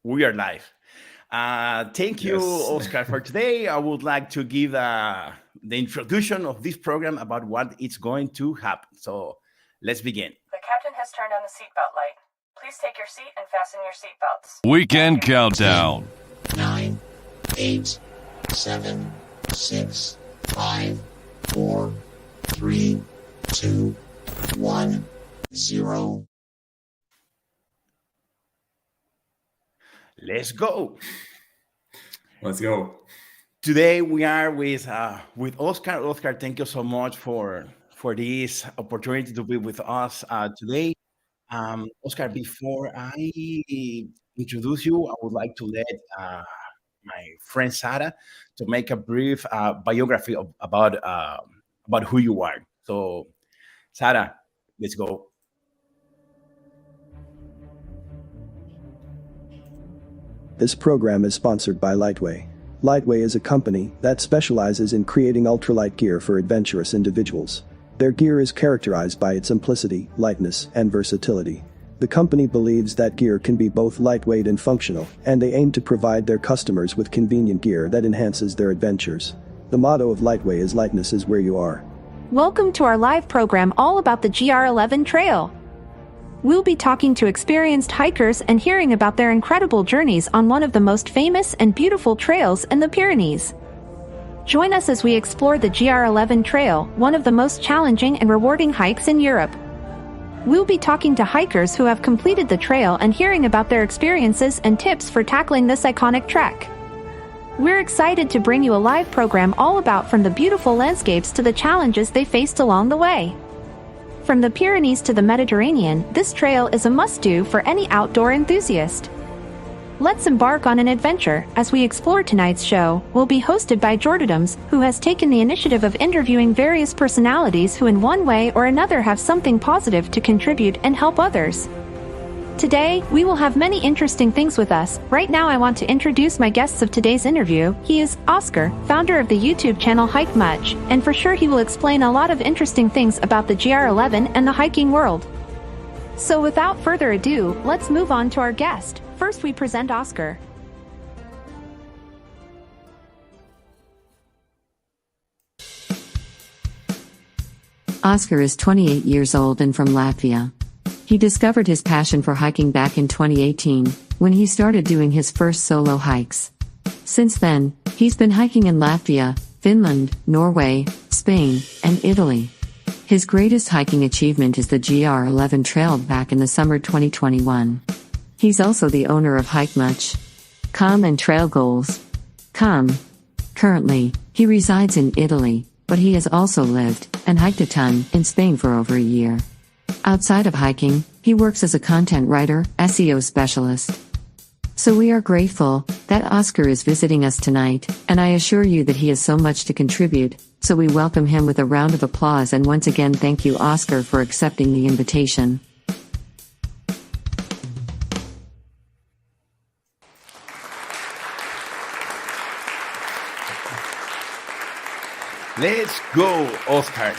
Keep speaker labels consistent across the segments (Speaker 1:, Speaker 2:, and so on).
Speaker 1: We are live. Thank you,
Speaker 2: Yes.
Speaker 1: Oscar, for today. I would like to give the introduction of this program about what it's going to happen. So let's begin.
Speaker 3: The captain has turned on the seatbelt light. Please take your seat and fasten your seatbelts.
Speaker 4: Weekend countdown.
Speaker 5: 9, 8, 7, 6, 5, 4, 3, 2, 1, 0.
Speaker 1: Let's go.
Speaker 2: Let's go.
Speaker 1: Today we are with Oscar. Oscar, thank you so much for this opportunity to be with us today. Oscar, before I introduce you, I would like to let my friend Sarah to make a brief biography about who you are. So, Sarah, let's go.
Speaker 6: This program is sponsored by Lightway. Lightway is a company that specializes in creating ultralight gear for adventurous individuals. Their gear is characterized by its simplicity, lightness, and versatility. The company believes that gear can be both lightweight and functional, and they aim to provide their customers with convenient gear that enhances their adventures. The motto of Lightway is "Lightness is where you are."
Speaker 7: Welcome to our live program all about the GR11 trail. We'll be talking to experienced hikers and hearing about their incredible journeys on one of the most famous and beautiful trails in the Pyrenees. Join us as we explore the GR11 trail, one of the most challenging and rewarding hikes in Europe. We'll be talking to hikers who have completed the trail and hearing about their experiences and tips for tackling this iconic trek. We're excited to bring you a live program all about from the beautiful landscapes to the challenges they faced along the way. From the Pyrenees to the Mediterranean, this trail is a must-do for any outdoor enthusiast. Let's embark on an adventure. As we explore tonight's show, will be hosted by Jordadams, who has taken the initiative of interviewing various personalities who in one way or another have something positive to contribute and help others. Today, we will have many interesting things with us. Right now I want to introduce my guests of today's interview. He is Oscar, founder of the YouTube channel Hike Much, and for sure he will explain a lot of interesting things about the GR11 and the hiking world. So without further ado, let's move on to our guest. First we present Oscar.
Speaker 8: Oscar is 28 years old and from Latvia. He discovered his passion for hiking back in 2018, when he started doing his first solo hikes. Since then, he's been hiking in Latvia, Finland, Norway, Spain, and Italy. His greatest hiking achievement is the GR11 trail back in the summer 2021. He's also the owner of Hike Much. And Trail Goals. Currently, he resides in Italy, but he has also lived, and hiked a ton, in Spain for over a year. Outside of hiking, he works as a content writer, SEO specialist. So we are grateful that Oscar is visiting us tonight, and I assure you that he has so much to contribute, so we welcome him with a round of applause and once again thank you Oscar for accepting the invitation.
Speaker 1: Let's go, Oscar.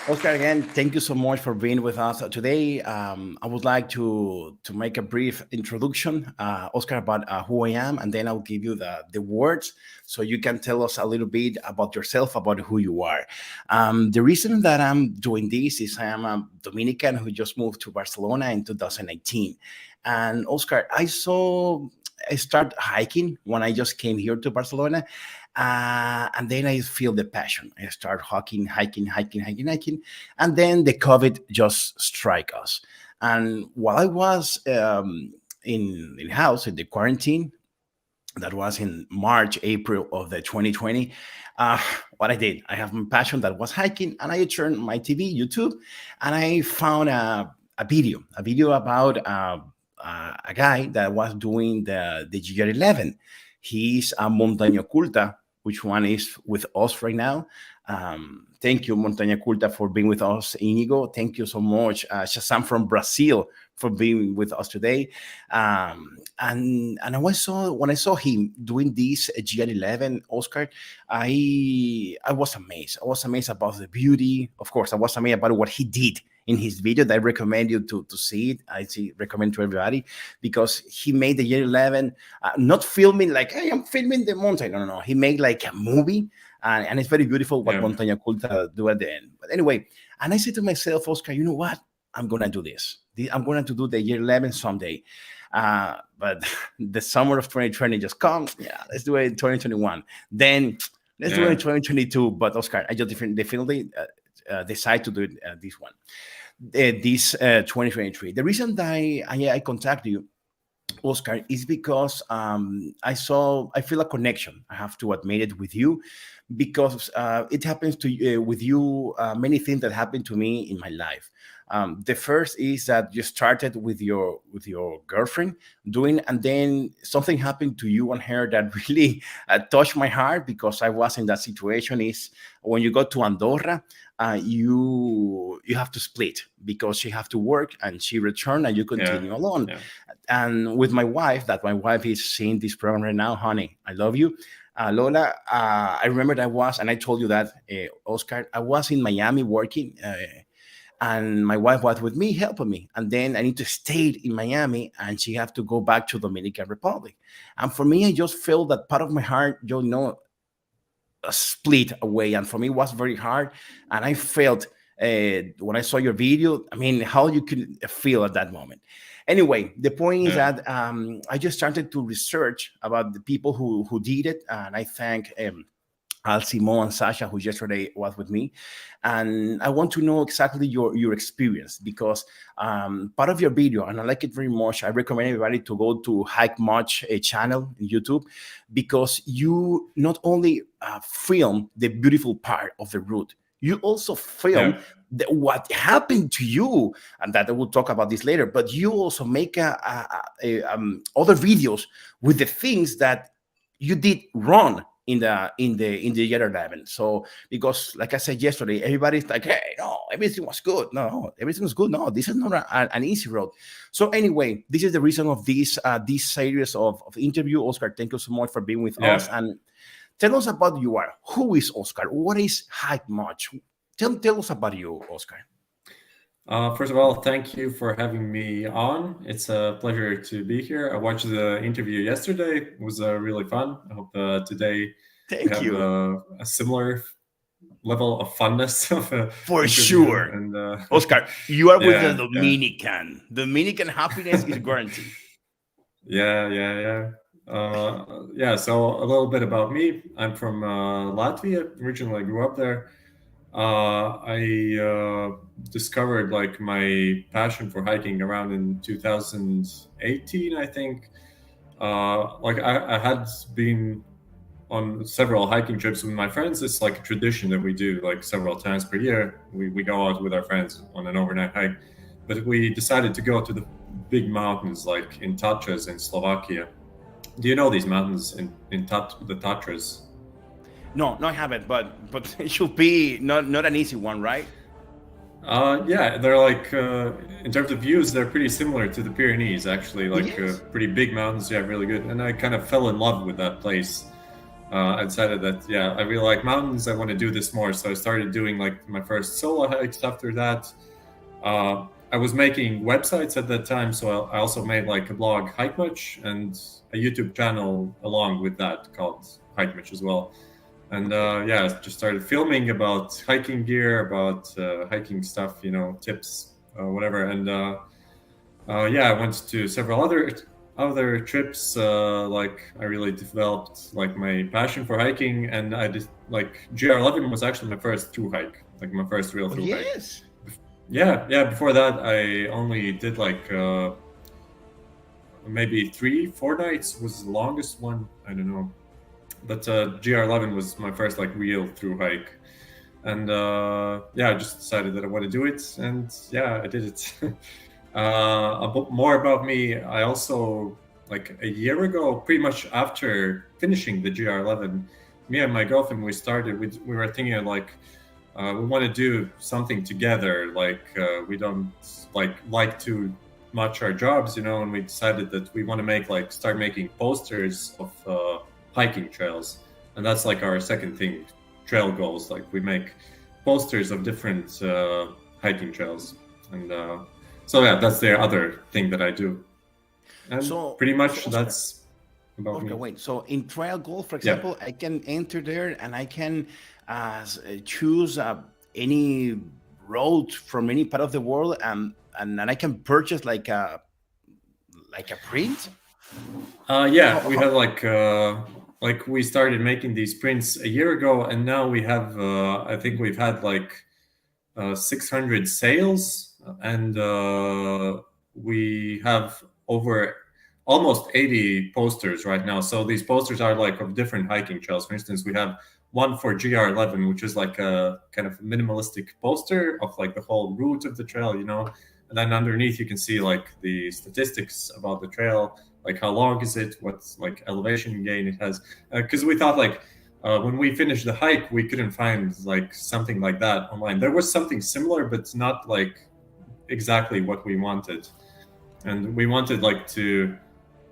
Speaker 1: Oscar, again, thank you so much for being with us today. I would like to make a brief introduction, Oscar, about who I am, and then I'll give you the words so you can tell us a little bit about yourself, about who you are. The reason that I'm doing this is I am a Dominican who just moved to Barcelona in 2019. And Oscar, I started hiking when I just came here to Barcelona. And then I feel the passion. I start hiking. And then the COVID just strike us. And while I was in the house, in the quarantine, that was in March, April of the 2020, what I did, I have my passion that was hiking, and I turned my TV, YouTube, and I found a video about a guy that was doing the GR11. He's a Montaña Oculta, which one is with us right now. Thank you, Montaña Oculta, for being with us. Inigo, thank you so much. Shazam from Brazil for being with us today. And when I saw him doing this GR11, Oscar, I was amazed. I was amazed about the beauty. Of course, I was amazed about what he did in his video that I recommend you to see it. Recommend to everybody, because he made the year 11, not filming like, hey, I'm filming the mountain. No. He made like a movie, and it's very beautiful what Montaña Oculta do at the end. But anyway, and I said to myself, Oscar, you know what? I'm going to do this. I'm going to do the year 11 someday. But the summer of 2020 just comes. Yeah, let's do it in 2021. Then let's do it in 2022. But Oscar, I just definitely decide to do it this one, this 2023. The reason that I contacted you, Oscar, is because I feel a connection. I have to admit it with you, because it happens to with you many things that happened to me in my life. The first is that you started with your girlfriend doing, and then something happened to you and her that really touched my heart, because I was in that situation. Is when you go to Andorra, you have to split, because she have to work and she return and you continue alone. And with my wife, that my wife is seeing this program right now, honey, I love you. Lola, I remember that and I told you that, Oscar, I was in Miami working, and my wife was with me, helping me. And then I need to stay in Miami, and she have to go back to Dominican Republic. And for me, I just felt that part of my heart, split away. And for me, it was very hard. And I felt, when I saw your video, I mean, how you could feel at that moment. Anyway, the point is that I just started to research about the people who did it. And I thank Al Simon and Sasha, who yesterday was with me. And I want to know exactly your experience, because part of your video, and I like it very much, I recommend everybody to go to Hike Much channel in YouTube, because you not only film the beautiful part of the route, you also film what happened to you, and that I will talk about this later. But you also make other videos with the things that you did wrong in the year 11. So, because like I said yesterday, everybody's like, hey, no, everything was good. No, everything was good. No, this is not an easy road. So anyway, this is the reason of this series of interview. Oscar, thank you so much for being with us. And tell us about who is Oscar? What is Hike Much? Tell us about you, Oscar.
Speaker 2: First of all, thank you for having me on. It's a pleasure to be here. I watched the interview yesterday. It was really fun. I hope today we have a similar level of funness.
Speaker 1: For sure. And Oscar, you are with the Dominican. Dominican happiness is guaranteed.
Speaker 2: Yeah. So a little bit about me. I'm from Latvia. Originally, I grew up there. I discovered like my passion for hiking around in 2018, I think. I had been on several hiking trips with my friends. It's like a tradition that we do like several times per year. We go out with our friends on an overnight hike. But we decided to go to the big mountains like in Tatras in Slovakia. Do you know these mountains in the Tatras?
Speaker 1: No, I haven't, but it should be not an easy one, right?
Speaker 2: They're like, in terms of views, they're pretty similar to the Pyrenees, actually, like pretty big mountains, really good. And I kind of fell in love with that place. I decided that, I really like mountains, I want to do this more. So I started doing like my first solo hikes after that. I was making websites at that time, so I also made like a blog, Hike Much, and a YouTube channel along with that called Hike Much as well. And just started filming about hiking gear, about hiking stuff, tips, whatever. And I went to several other trips. Like I really developed like my passion for hiking, and I did like GR11 was actually my first through hike, like my first real through hike.
Speaker 1: Yes.
Speaker 2: Yeah. Before that, I only did like maybe 3-4 nights was the longest one. I don't know. But GR11 was my first like real through hike, and I just decided that I want to do it, and I did it. A bit more about me. I also like a year ago, pretty much after finishing the GR11, me and my girlfriend we were thinking of like we want to do something together. Like we don't like too much our jobs, and we decided that we want to start making posters of hiking trails, and that's like our second thing, trail goals. Like we make posters of different hiking trails, And so yeah, that's the other thing that I do. And
Speaker 1: So-
Speaker 2: pretty much
Speaker 1: so Oscar-
Speaker 2: that's about
Speaker 1: Okay,
Speaker 2: me.
Speaker 1: wait. So in trial golf, for
Speaker 2: Yeah.
Speaker 1: example, I can enter there and I can choose any road from any part of the world, and I can purchase like a print.
Speaker 2: Yeah, we have like we started making these prints a year ago, and now we have I think we've had like 600 sales, and we have over almost 80 posters right now. So these posters are like of different hiking trails. For instance, we have one for GR11, which is like a kind of minimalistic poster of like the whole route of the trail, you know. And then underneath you can see like the statistics about the trail, like how long is it, what's like elevation gain it has. Because we thought like when we finished the hike, we couldn't find like something like that online. There was something similar, but not like exactly what we wanted. And we wanted like to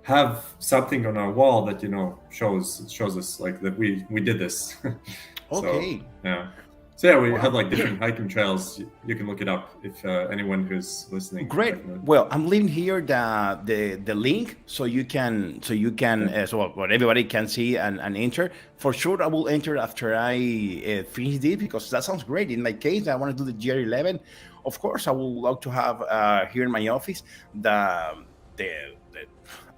Speaker 2: have something on our wall that, you know, shows us like that we did this.
Speaker 1: Okay.
Speaker 2: So yeah, we have like different hiking trails. You can look it up if anyone who's listening.
Speaker 1: Great. Well, I'm leaving here the link so you can so what everybody can see and enter. For sure, I will enter after I finish this, because that sounds great. In my case, I want to do the GR11. Of course, I would love to have here in my office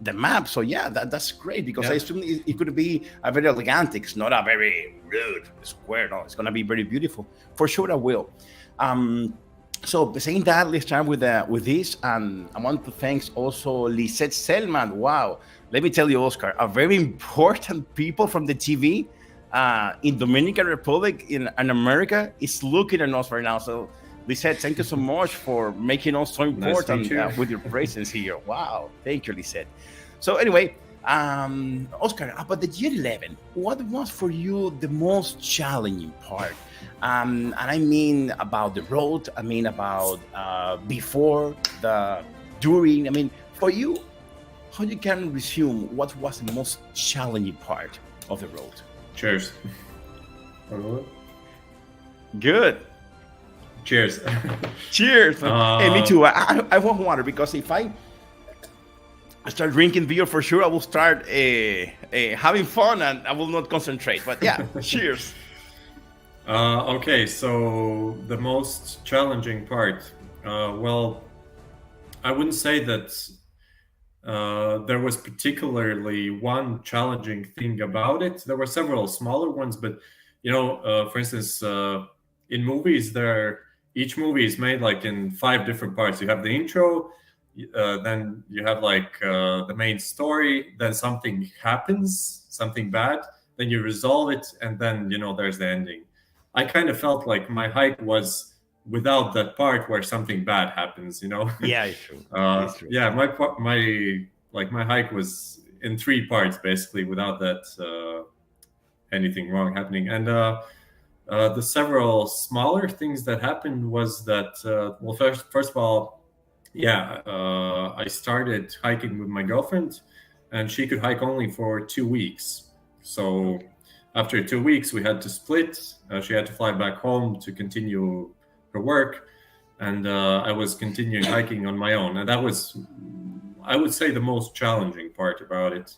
Speaker 1: the map. So yeah, that's great, because I assume it could be a very elegant. It's not a very rude square. No, it's gonna be very beautiful. For sure, I will. So saying that, let's start with this. I want to thank also Lisette Selman. Wow, let me tell you, Oscar, a very important people from the TV in Dominican Republic in America is looking at us right now. So Lisette, thank you so much for making us so important with your presence here. Wow, thank you, Lisette. So anyway, Oscar, about the GR11, what was for you the most challenging part? And I mean about the road, I mean about before, during, I mean, for you, how you can resume what was the most challenging part of the road?
Speaker 2: Cheers.
Speaker 1: Good.
Speaker 2: Cheers.
Speaker 1: Cheers. Hey, me too. I want water, because if I start drinking beer, for sure I will start having fun and I will not concentrate. But yeah, cheers.
Speaker 2: Okay, so the most challenging part. Well, I wouldn't say that there was particularly one challenging thing about it. There were several smaller ones, but you know, for instance, in movies, each movie is made like in 5 different parts. You have the intro, then you have like the main story, then something happens, something bad, then you resolve it, and then, you know, there's the ending. I kind of felt like my hike was without that part where something bad happens, you know?
Speaker 1: Yeah, it's true.
Speaker 2: It's true. Yeah, my hike was in 3 parts basically, without that anything wrong happening. And the several smaller things that happened was that well, first of all, I started hiking with my girlfriend, and she could hike only for 2 weeks. So after 2 weeks, we had to split. She had to fly back home to continue her work, and I was continuing hiking on my own. And that was, I would say, the most challenging part about it.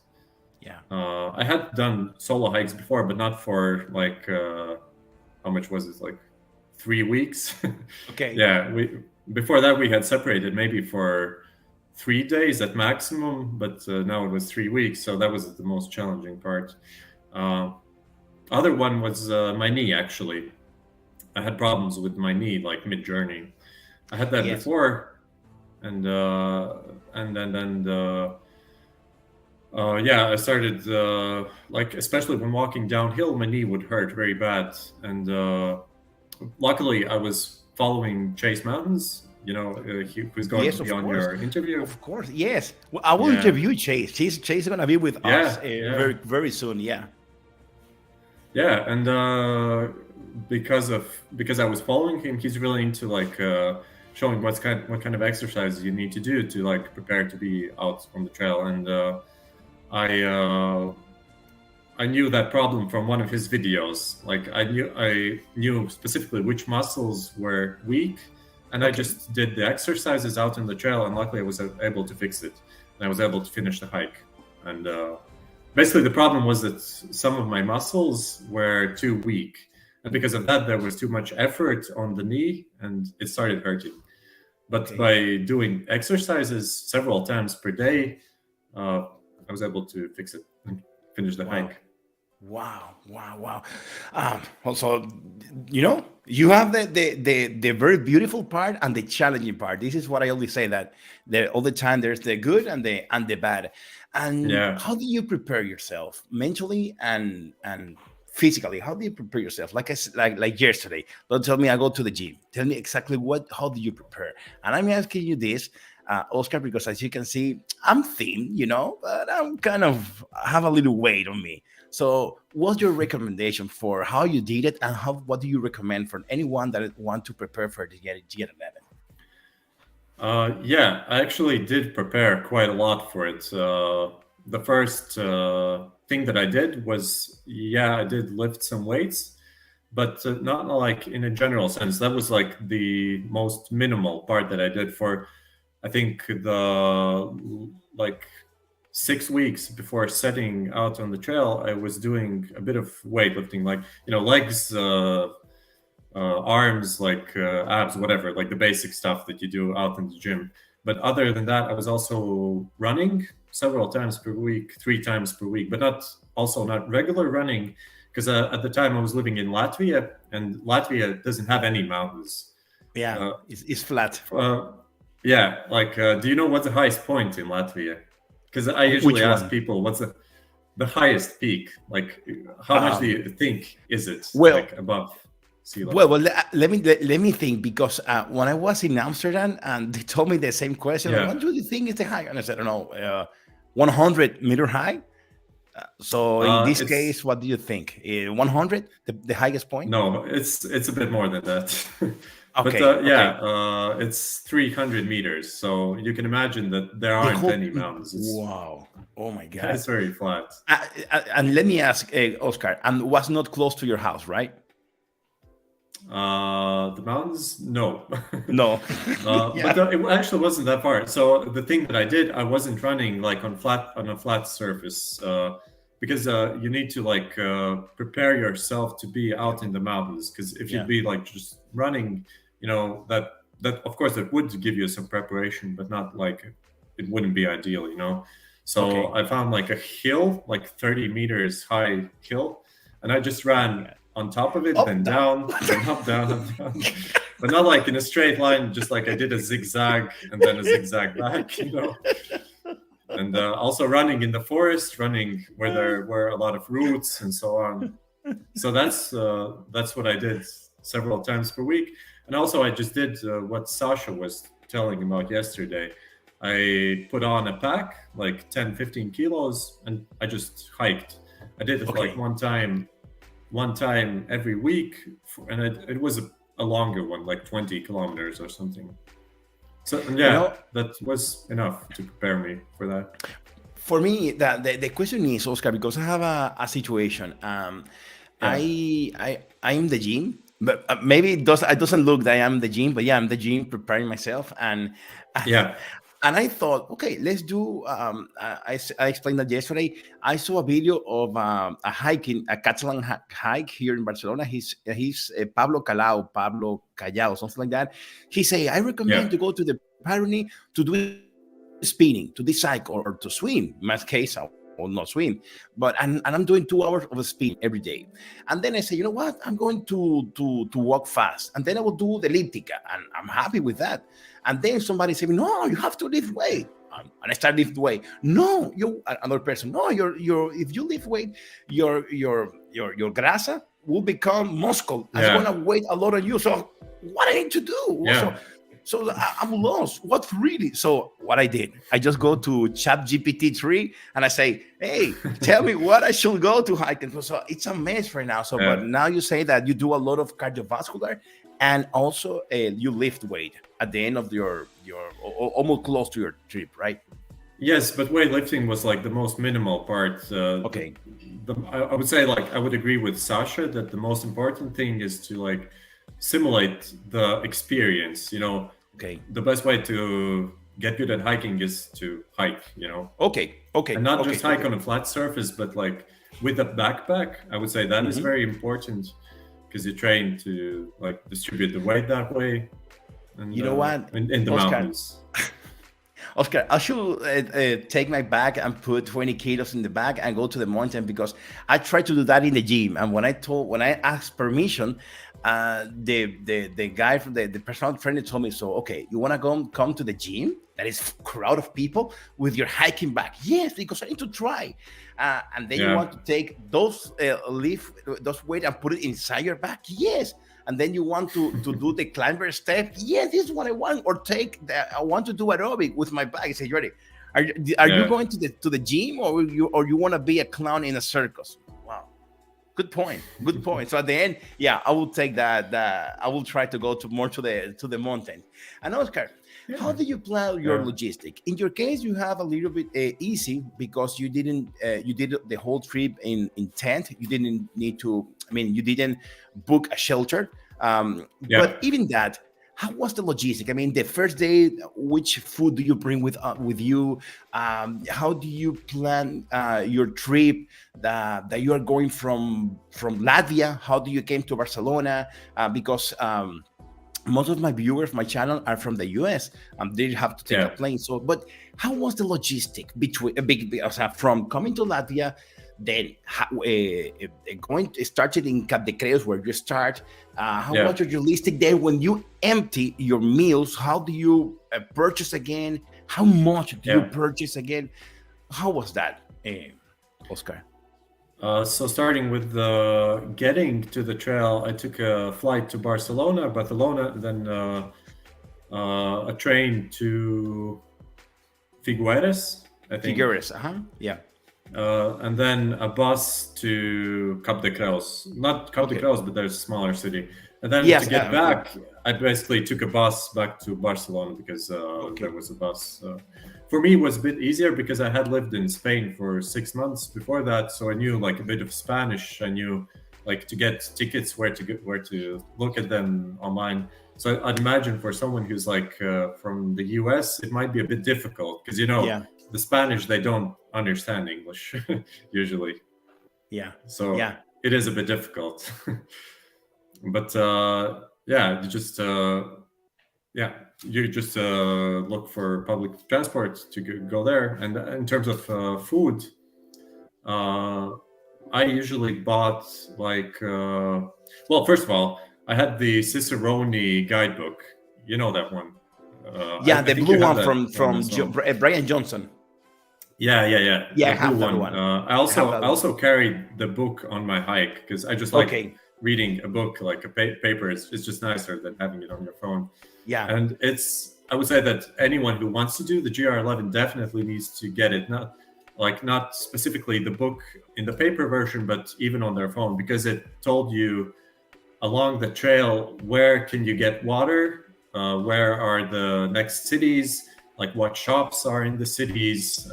Speaker 1: Yeah.
Speaker 2: I had done solo hikes before, but not for like, how much was it? Like 3 weeks.
Speaker 1: Okay.
Speaker 2: Yeah. Before that, we had separated maybe for 3 days at maximum, but now it was 3 weeks. So that was the most challenging part. Other one was my knee, actually. I had problems with my knee like mid-journey. I had that before, and then I started like, especially when walking downhill, my knee would hurt very bad. And luckily, I was following Chase Mountains. You know, who's going to be on your interview?
Speaker 1: Of course, yes. Well, I will interview Chase. Chase is going to be with us very, very soon. Yeah.
Speaker 2: Yeah, and because I was following him, he's really into like showing what kind of exercises you need to do to like prepare to be out on the trail. And I knew that problem from one of his videos. Like I knew specifically which muscles were weak and I just did the exercises out in the trail, and luckily I was able to fix it, and I was able to finish the hike. And basically the problem was that some of my muscles were too weak, and because of that there was too much effort on the knee and it started hurting. But by doing exercises several times per day, I was able to fix it and finish the hike.
Speaker 1: Wow. Also, you have the very beautiful part and the challenging part. This is what I always say, that all the time there's the good and the bad. And how do you prepare yourself mentally and physically? How do you prepare yourself? Like I said, like yesterday, don't tell me I go to the gym. Tell me exactly how do you prepare? And I'm asking you this, Oscar, because as you can see, I'm thin, but I'm have a little weight on me. So what's your recommendation for how you did it, and what do you recommend for anyone that want to prepare for the GR11?
Speaker 2: I actually did prepare quite a lot for it. The first thing that I did was, I did lift some weights, but not like in a general sense. That was like the most minimal part that I did for, I think, the 6 weeks before setting out on the trail. I was doing a bit of weightlifting, like legs, arms, abs, whatever, like the basic stuff that you do out in the gym. But other than that, I was also running several times per week, 3 times per week, but not regular running, because at the time I was living in Latvia, and Latvia doesn't have any mountains.
Speaker 1: It's flat.
Speaker 2: Do you know what's the highest point in Latvia? Because I usually ask people, what's the highest peak? Like, how much do you think is it above sea level?
Speaker 1: Well, let me think, because when I was in Amsterdam and they told me the same question, what do you think is the high? And I said, I don't know, 100 meter high. So in this case, what do you think? 100, the highest point?
Speaker 2: No, it's a bit more than that.
Speaker 1: Okay.
Speaker 2: But it's 300 meters. So you can imagine that there aren't any mountains.
Speaker 1: Wow. Oh my God.
Speaker 2: It's very flat.
Speaker 1: And let me ask, Oscar, and was not close to your house, right?
Speaker 2: The mountains? No.
Speaker 1: No.
Speaker 2: But it actually wasn't that far. So the thing that I did, I wasn't running like on a flat surface, because you need to prepare yourself to be out in the mountains. Because if you'd be just running, that of course it would give you some preparation, but not it wouldn't be ideal, So I found a hill, 30 meters high hill, and I just ran on top of it, then down, then up, down, up, down. But not in a straight line, just I did a zigzag and then a zigzag back, And also running in the forest, running where there were a lot of roots and so on. So that's what I did several times per week. And also I just did what Sasha was telling about yesterday. I put on a pack, 10, 15 kilos, and I just hiked. I did it one time every week, and it was a longer one, 20 kilometers or something. So that was enough to prepare me for that.
Speaker 1: For me, the question is, Oscar, because I have a situation. I'm the gym, but maybe it doesn't look that I'm the gym, but I'm the gym preparing myself, and and I thought, okay, let's do. I explained that yesterday. I saw a video of a Catalan hike here in Barcelona. He's Pablo Callao, something like that. He say, I recommend to go to the Pyrenees to do spinning, to cycle, or to swim. In my case, I will not swim, but and I'm doing 2 hours of spin every day. And then I say, you know what? I'm going to walk fast, and then I will do the elliptica, and I'm happy with that. And then somebody said, no, you have to lift weight. And I start lift weight. No, another person. No, if you lift weight, your grasa will become muscle. It's going to weigh a lot on you. So what I need to do? So I'm lost. What really? So what I did, I just go to ChatGPT-3 and I say, hey, tell me what I should go to hike. And so it's a mess right now. So, but now you say that you do a lot of cardiovascular, and also you lift weight at the end of your almost close to your trip, right?
Speaker 2: Yes, but weightlifting was the most minimal part. I would say I would agree with Sasha that the most important thing is to simulate the experience.
Speaker 1: Okay.
Speaker 2: The best way to get good at hiking is to hike.
Speaker 1: Okay.
Speaker 2: And not just hike on a flat surface, but like with a backpack. I would say that is very important because you train to like distribute the weight that way. And,
Speaker 1: You know what?
Speaker 2: in the
Speaker 1: Oscar,
Speaker 2: mountains.
Speaker 1: Oscar, I should take my bag and put 20 kilos in the bag and go to the mountain, because I try to do that in the gym. And when I asked permission, the guy from the personal trainer told me, so, okay, you want to come to the gym? That is a crowd of people with your hiking bag. Yes, because I need to try. And then you want to take those those weight and put it inside your bag. Yes. And then you want to do the climber step. Yes, this is what I want. Or I want to do aerobic with my bag. I say, you ready? Are you going to the gym, or you want to be a clown in a circus? Wow, good point. Good point. So at the end, I will take that. I will try to go more to the mountain. And Oscar, how do you plan your logistic? In your case, you have a little bit easy because you did the whole trip in tent. You didn't need to. I mean, you didn't book a shelter. But even that, how was the logistic? I mean, the first day, which food do you bring with you? How do you plan your trip that you are going from Latvia? How do you came to Barcelona? Because most of my viewers, my channel, are from the US. They have to take a plane. So, but how was the logistic from coming to Latvia? Then started in Cap de Creus, where you start. How was your logistic there when you empty your meals? How do you purchase again? How much do you purchase again? How was that, Oscar?
Speaker 2: So starting with getting to the trail, I took a flight to Barcelona, then a train to Figueres, I think.
Speaker 1: Figueres, yeah.
Speaker 2: And then a bus to Cap de Creus. Not Cap de Creus, but there's a smaller city. And then to get back, I basically took a bus back to Barcelona because there was a bus. For me, it was a bit easier because I had lived in Spain for 6 months before that, so I knew like a bit of Spanish. I knew like to get tickets, where to look at them online. So I'd imagine for someone who's like from the US, it might be a bit difficult because the Spanish, they don't understand English usually. So it is a bit difficult. But you just look for public transport to go there. And in terms of food, I usually bought first of all, I had the Cicerone guidebook. You know that one.
Speaker 1: The blue one from Brian Johnson.
Speaker 2: Yeah.
Speaker 1: I have that one.
Speaker 2: I also carried the book on my hike because I just like reading a book, like a paper. It's just nicer than having it on your phone. And I would say that anyone who wants to do the GR11 definitely needs to get it. Not specifically the book in the paper version, but even on their phone, because it told you along the trail where can you get water, where are the next cities, like what shops are in the cities.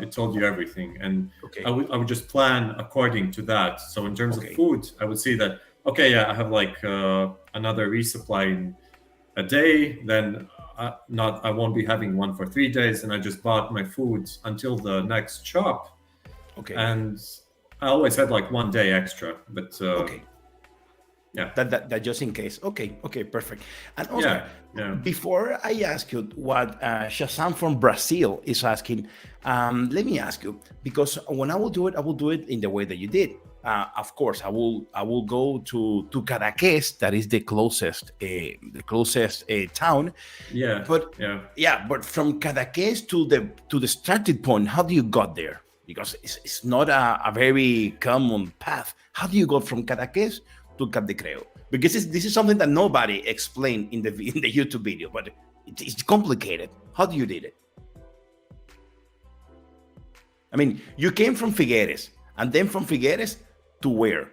Speaker 2: It told you everything, and I would just plan according to that. So in terms of food, I would see that I have like another resupply in a day, then I won't be having one for 3 days, and I just bought my food until the next shop. And I always had like 1 day extra, but
Speaker 1: that just in case. Okay, perfect. And also, before I ask you what Shazam from Brazil is asking, let me ask you, because when I will do it in the way that you did. Of course, I will go to Cadaqués. That is the closest town. But from Cadaqués to the starting point, how do you got there? Because it's not a very common path. How do you go from Cadaqués to Cap de Creu? Because this is something that nobody explained in the YouTube video, but it's complicated. How do you did it? I mean, you came from Figueres, and then from Figueres to where?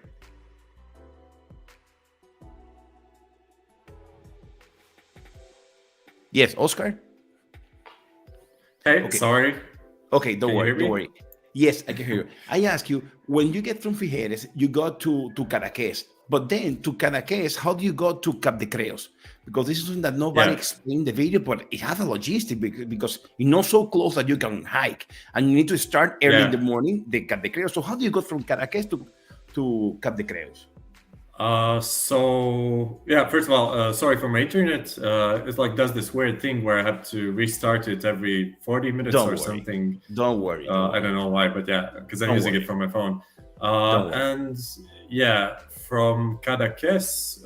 Speaker 1: Yes, Oscar?
Speaker 2: Hey, sorry.
Speaker 1: Okay, don't worry. Yes, I can hear you. I ask you, when you get from Figueres, you go to Cadaqués. But then to Cadaqués, how do you go to Cap de Creos? Because this is something that nobody
Speaker 2: Yeah.
Speaker 1: explained in the video, but it has a logistic because you're not so close that you can hike, and you need to start early in the morning, the Cap de Creos. So how do you go from Cadaqués to Cap de Creos?
Speaker 2: So yeah, first of all, sorry for my internet. It like does this weird thing where I have to restart it every 40 minutes
Speaker 1: Don't
Speaker 2: or
Speaker 1: worry.
Speaker 2: something.
Speaker 1: Don't worry.
Speaker 2: I don't know why, but yeah, because I'm
Speaker 1: Don't
Speaker 2: using
Speaker 1: worry.
Speaker 2: it from my phone.
Speaker 1: Don't worry.
Speaker 2: And yeah, from Cadaqués,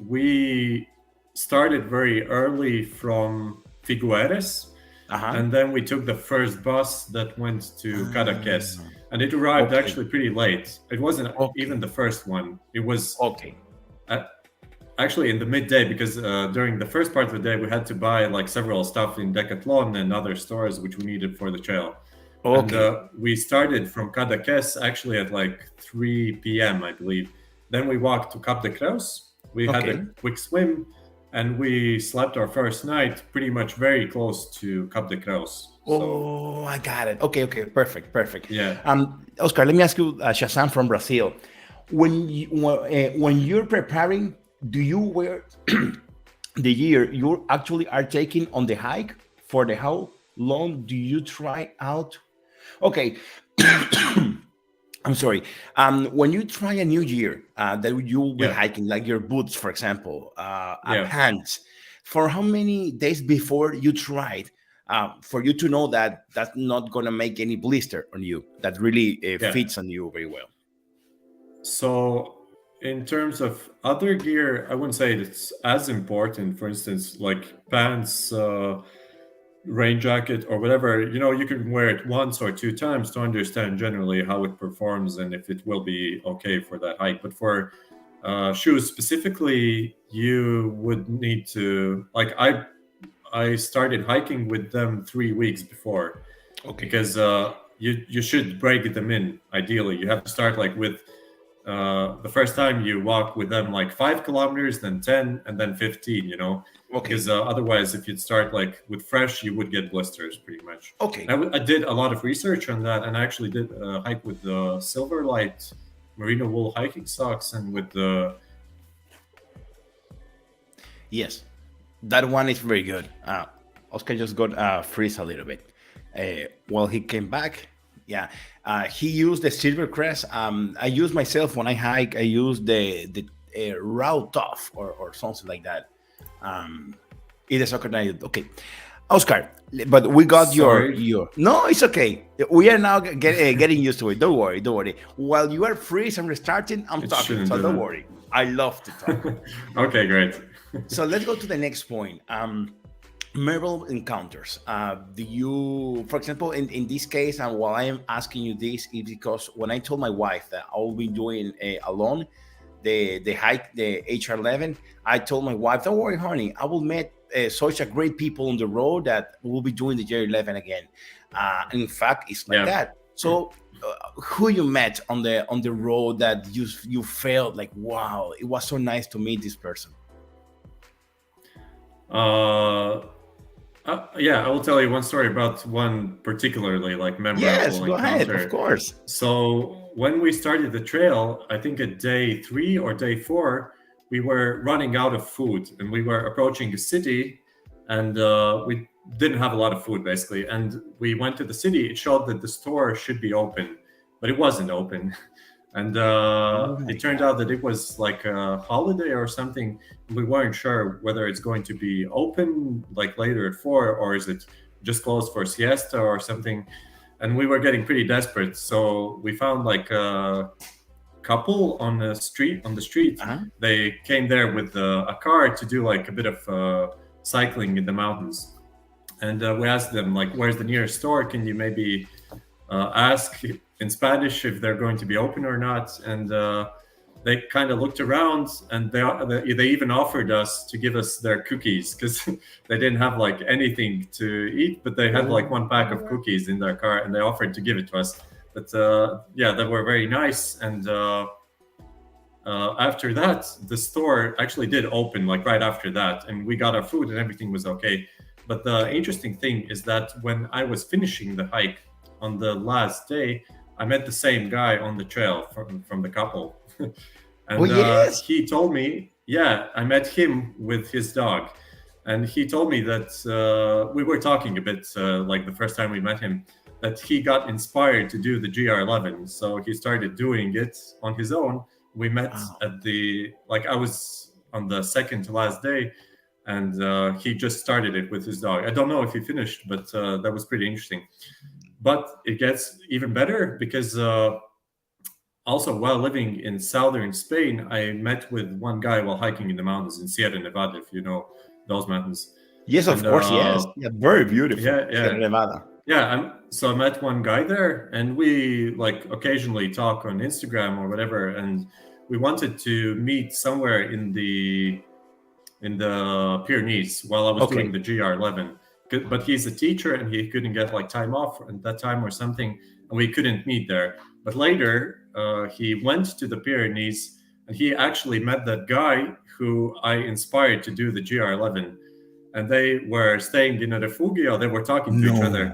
Speaker 2: we started very early from Figueres, and then we took the first bus that went to Cadaqués, and it arrived actually pretty late. It wasn't even the first one. It was actually in the midday, because during the first part of the day we had to buy like several stuff in Decathlon and other stores which we needed for the trail. And we started from Cadaqués actually at like 3 p.m. I believe. Then we walked to Cap de Creus. We had a quick swim, and we slept our first night pretty much very close to Cap de Creus.
Speaker 1: Oh, I got it. Okay, perfect.
Speaker 2: Yeah.
Speaker 1: Oscar, let me ask you, Shazam from Brazil. When you're preparing, do you wear the gear you actually are taking on the hike? For the how long do you try out? Okay. I'm sorry. When you try a new gear that you'll be hiking, like your boots, for example, pants, for how many days before you tried, for you to know that that's not going to make any blister on you, that really fits on you very well?
Speaker 2: So in terms of other gear, I wouldn't say it's as important. For instance, like pants, rain jacket or whatever, you can wear it once or two times to understand generally how it performs and if it will be okay for that hike. But for shoes specifically, you would need to, like, I started hiking with them 3 weeks before, because you should break them in. Ideally, you have to start like with the first time you walk with them like 5 kilometers, then 10, and then 15, because otherwise if you'd start like with fresh, you would get blisters pretty much. I did a lot of research on that, and I actually did hike with the Silverlight merino wool hiking socks and with the
Speaker 1: that one is very good. Oscar just got freeze a little bit while he came back. He used the Silvercrest. I use myself when I hike. I use the Raw Tough or something like that. It is okay. Oscar, but we got your. No, it's okay. We are now getting used to it. Don't worry. While you are freeze and restarting, I'm talking. So don't worry. I love to talk.
Speaker 2: Okay, great.
Speaker 1: So let's go to the next point. Memorable encounters. Do you, for example, in this case, and while I am asking you this, is because when I told my wife that I will be doing alone the hike, the GR11, I told my wife, "Don't worry, honey, I will meet such a great people on the road that we'll be doing the GR11 again." In fact, it's like that. So, who you met on the road that you felt like, wow, it was so nice to meet this person?
Speaker 2: I will tell you one story about one particularly like memorable encounter.
Speaker 1: Go ahead, of course.
Speaker 2: So when we started the trail, I think at day 3 or day 4, we were running out of food, and we were approaching a city, and we didn't have a lot of food basically. And we went to the city. It showed that the store should be open, but it wasn't open. And it turned out that it was like a holiday or something. We weren't sure whether it's going to be open like later at 4, or is it just closed for siesta or something. And we were getting pretty desperate. So we found like a couple on the street. They came there with a car to do like a bit of cycling in the mountains. And we asked them like, where's the nearest store? Can you maybe ask in Spanish if they're going to be open or not? And they kind of looked around, and they even offered us to give us their cookies, because they didn't have like anything to eat, but they had like 1 pack of cookies in their car, and they offered to give it to us. But they were very nice. And after that, the store actually did open like right after that, and we got our food and everything was okay. But the interesting thing is that when I was finishing the hike on the last day, I met the same guy on the trail from the couple. And
Speaker 1: Oh, yes.
Speaker 2: he told me, yeah, I met him with his dog. And he told me that we were talking a bit like the first time we met him, that he got inspired to do the GR11. So he started doing it on his own. We met
Speaker 1: Wow.
Speaker 2: at I was on the second to last day, and he just started it with his dog. I don't know if he finished, but that was pretty interesting. But it gets even better because also while living in southern Spain, I met with one guy while hiking in the mountains in Sierra Nevada, if you know those mountains.
Speaker 1: Yes, of
Speaker 2: And
Speaker 1: course. Yes. Yeah, very beautiful.
Speaker 2: yeah,
Speaker 1: Sierra
Speaker 2: yeah,
Speaker 1: Nevada.
Speaker 2: yeah. So I met one guy there, and we like occasionally talk on Instagram or whatever. And we wanted to meet somewhere in the Pyrenees while I was doing
Speaker 1: Okay.
Speaker 2: the GR11. But he's a teacher and he couldn't get like time off at that time or something, and we couldn't meet there. But later, he went to the Pyrenees and he actually met that guy who I inspired to do the GR11. And they were staying in a refugio. They were talking to each
Speaker 1: No.
Speaker 2: other,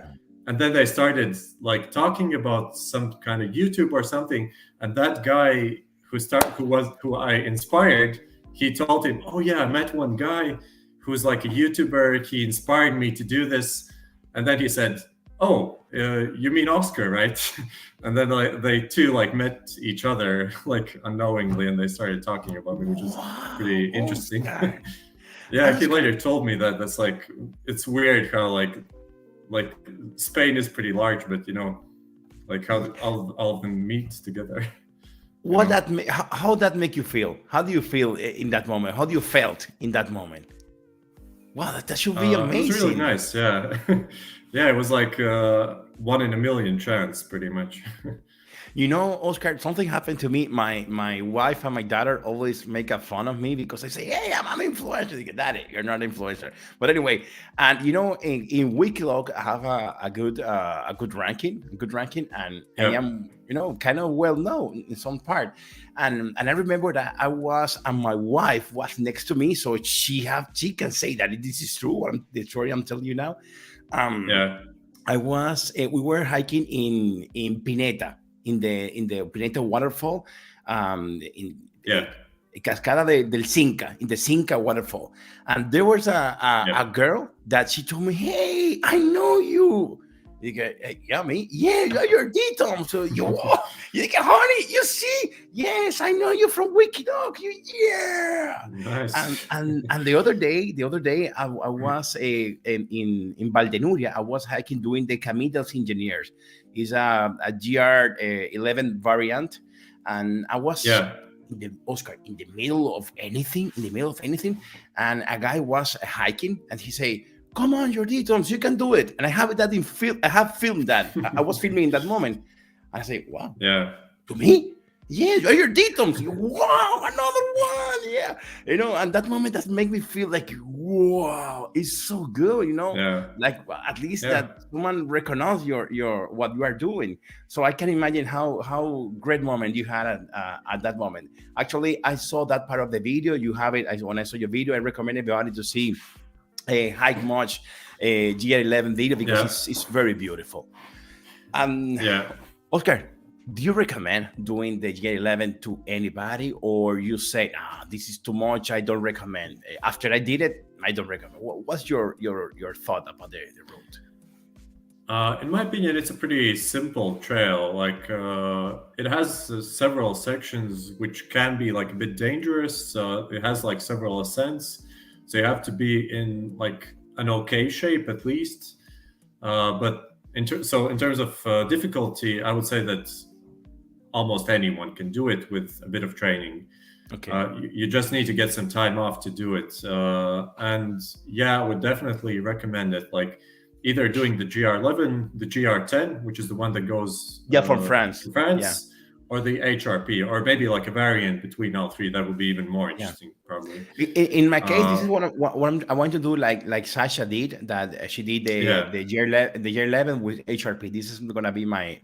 Speaker 2: and then they started like talking about some kind of YouTube or something. And that guy who I inspired, he told him, "Oh yeah, I met one guy who's like a YouTuber. He inspired me to do this." And then he said, "Oh, you mean Oscar, right?" And then they two like met each other like unknowingly, and they started talking about me, which is pretty interesting.
Speaker 1: Oscar.
Speaker 2: Yeah, he
Speaker 1: Oscar.
Speaker 2: later told me that that's like it's weird how like Spain is pretty large, but like how all of them meet together.
Speaker 1: What how that make you feel? How do you feel in that moment? How do you felt in that moment? Wow, that should be
Speaker 2: It was really
Speaker 1: amazing.
Speaker 2: nice. Yeah, yeah, it was like 1 in a million chance, pretty much.
Speaker 1: You know, Oscar, something happened to me. My wife and my daughter always make a fun of me because I say, "Hey, I'm an influencer." They go, "Daddy, you're not an influencer." But anyway, and in Wikiloc, I have a good ranking, and I
Speaker 2: Yeah.
Speaker 1: am kind of well known in some part. And I remember that I was, and my wife was next to me, so she can say that this is true. The story I'm telling you now. Um,
Speaker 2: Yeah.
Speaker 1: we were hiking in Pineta, in the Pineta waterfall, in
Speaker 2: Yeah.
Speaker 1: Cascada del Cinca, in the Cinca waterfall. And there was
Speaker 2: Yeah.
Speaker 1: a girl that she told me, "Hey, I know you." You go, "Hey, yeah, me? Yeah, you're Tom." So you go, "Honey, you see? Yes, I know you from Wikidog. Yeah."
Speaker 2: Nice.
Speaker 1: And the other day, I was in Valdenuria. I was hiking doing the Caminos Engineers. It's a GR11 variant, and I was
Speaker 2: Yeah.
Speaker 1: in the middle of anything, and a guy was hiking, and he say, "Come on, your Tons, you can do it." And I have that in film. I have filmed that. I was filming in that moment. I say, "Wow,
Speaker 2: Yeah.
Speaker 1: to me? Yeah, you're Tons. Wow, another one. Yeah." And that moment that make me feel like, wow, it's so good,
Speaker 2: Yeah.
Speaker 1: like at least
Speaker 2: Yeah.
Speaker 1: that someone recognize your what you are doing. So I can imagine how great moment you had at that moment. Actually, I saw that part of the video. You have it. When I saw your video, I recommend everybody to see a Hike Much GR11 video because
Speaker 2: Yeah.
Speaker 1: it's very beautiful.
Speaker 2: Yeah.
Speaker 1: Oscar, do you recommend doing the GR11 to anybody, or you say, this is too much, I don't recommend? After I did it, I don't recommend. What's your thought about the route?
Speaker 2: In my opinion, it's a pretty simple trail. Like it has several sections which can be like a bit dangerous. It has like several ascents, so you have to be in like an okay shape at least. But in terms of difficulty, I would say that almost anyone can do it with a bit of training.
Speaker 1: Okay.
Speaker 2: You just need to get some time off to do it. And yeah, I would definitely recommend it. Like either doing the GR11, the GR10, which is the one that goes
Speaker 1: from France.
Speaker 2: Or the HRP, or maybe like a variant between all three. That would be even more interesting, probably.
Speaker 1: In my case, this is what I want to do, like Sasha did. That she did the GR11 with HRP. This is going to be my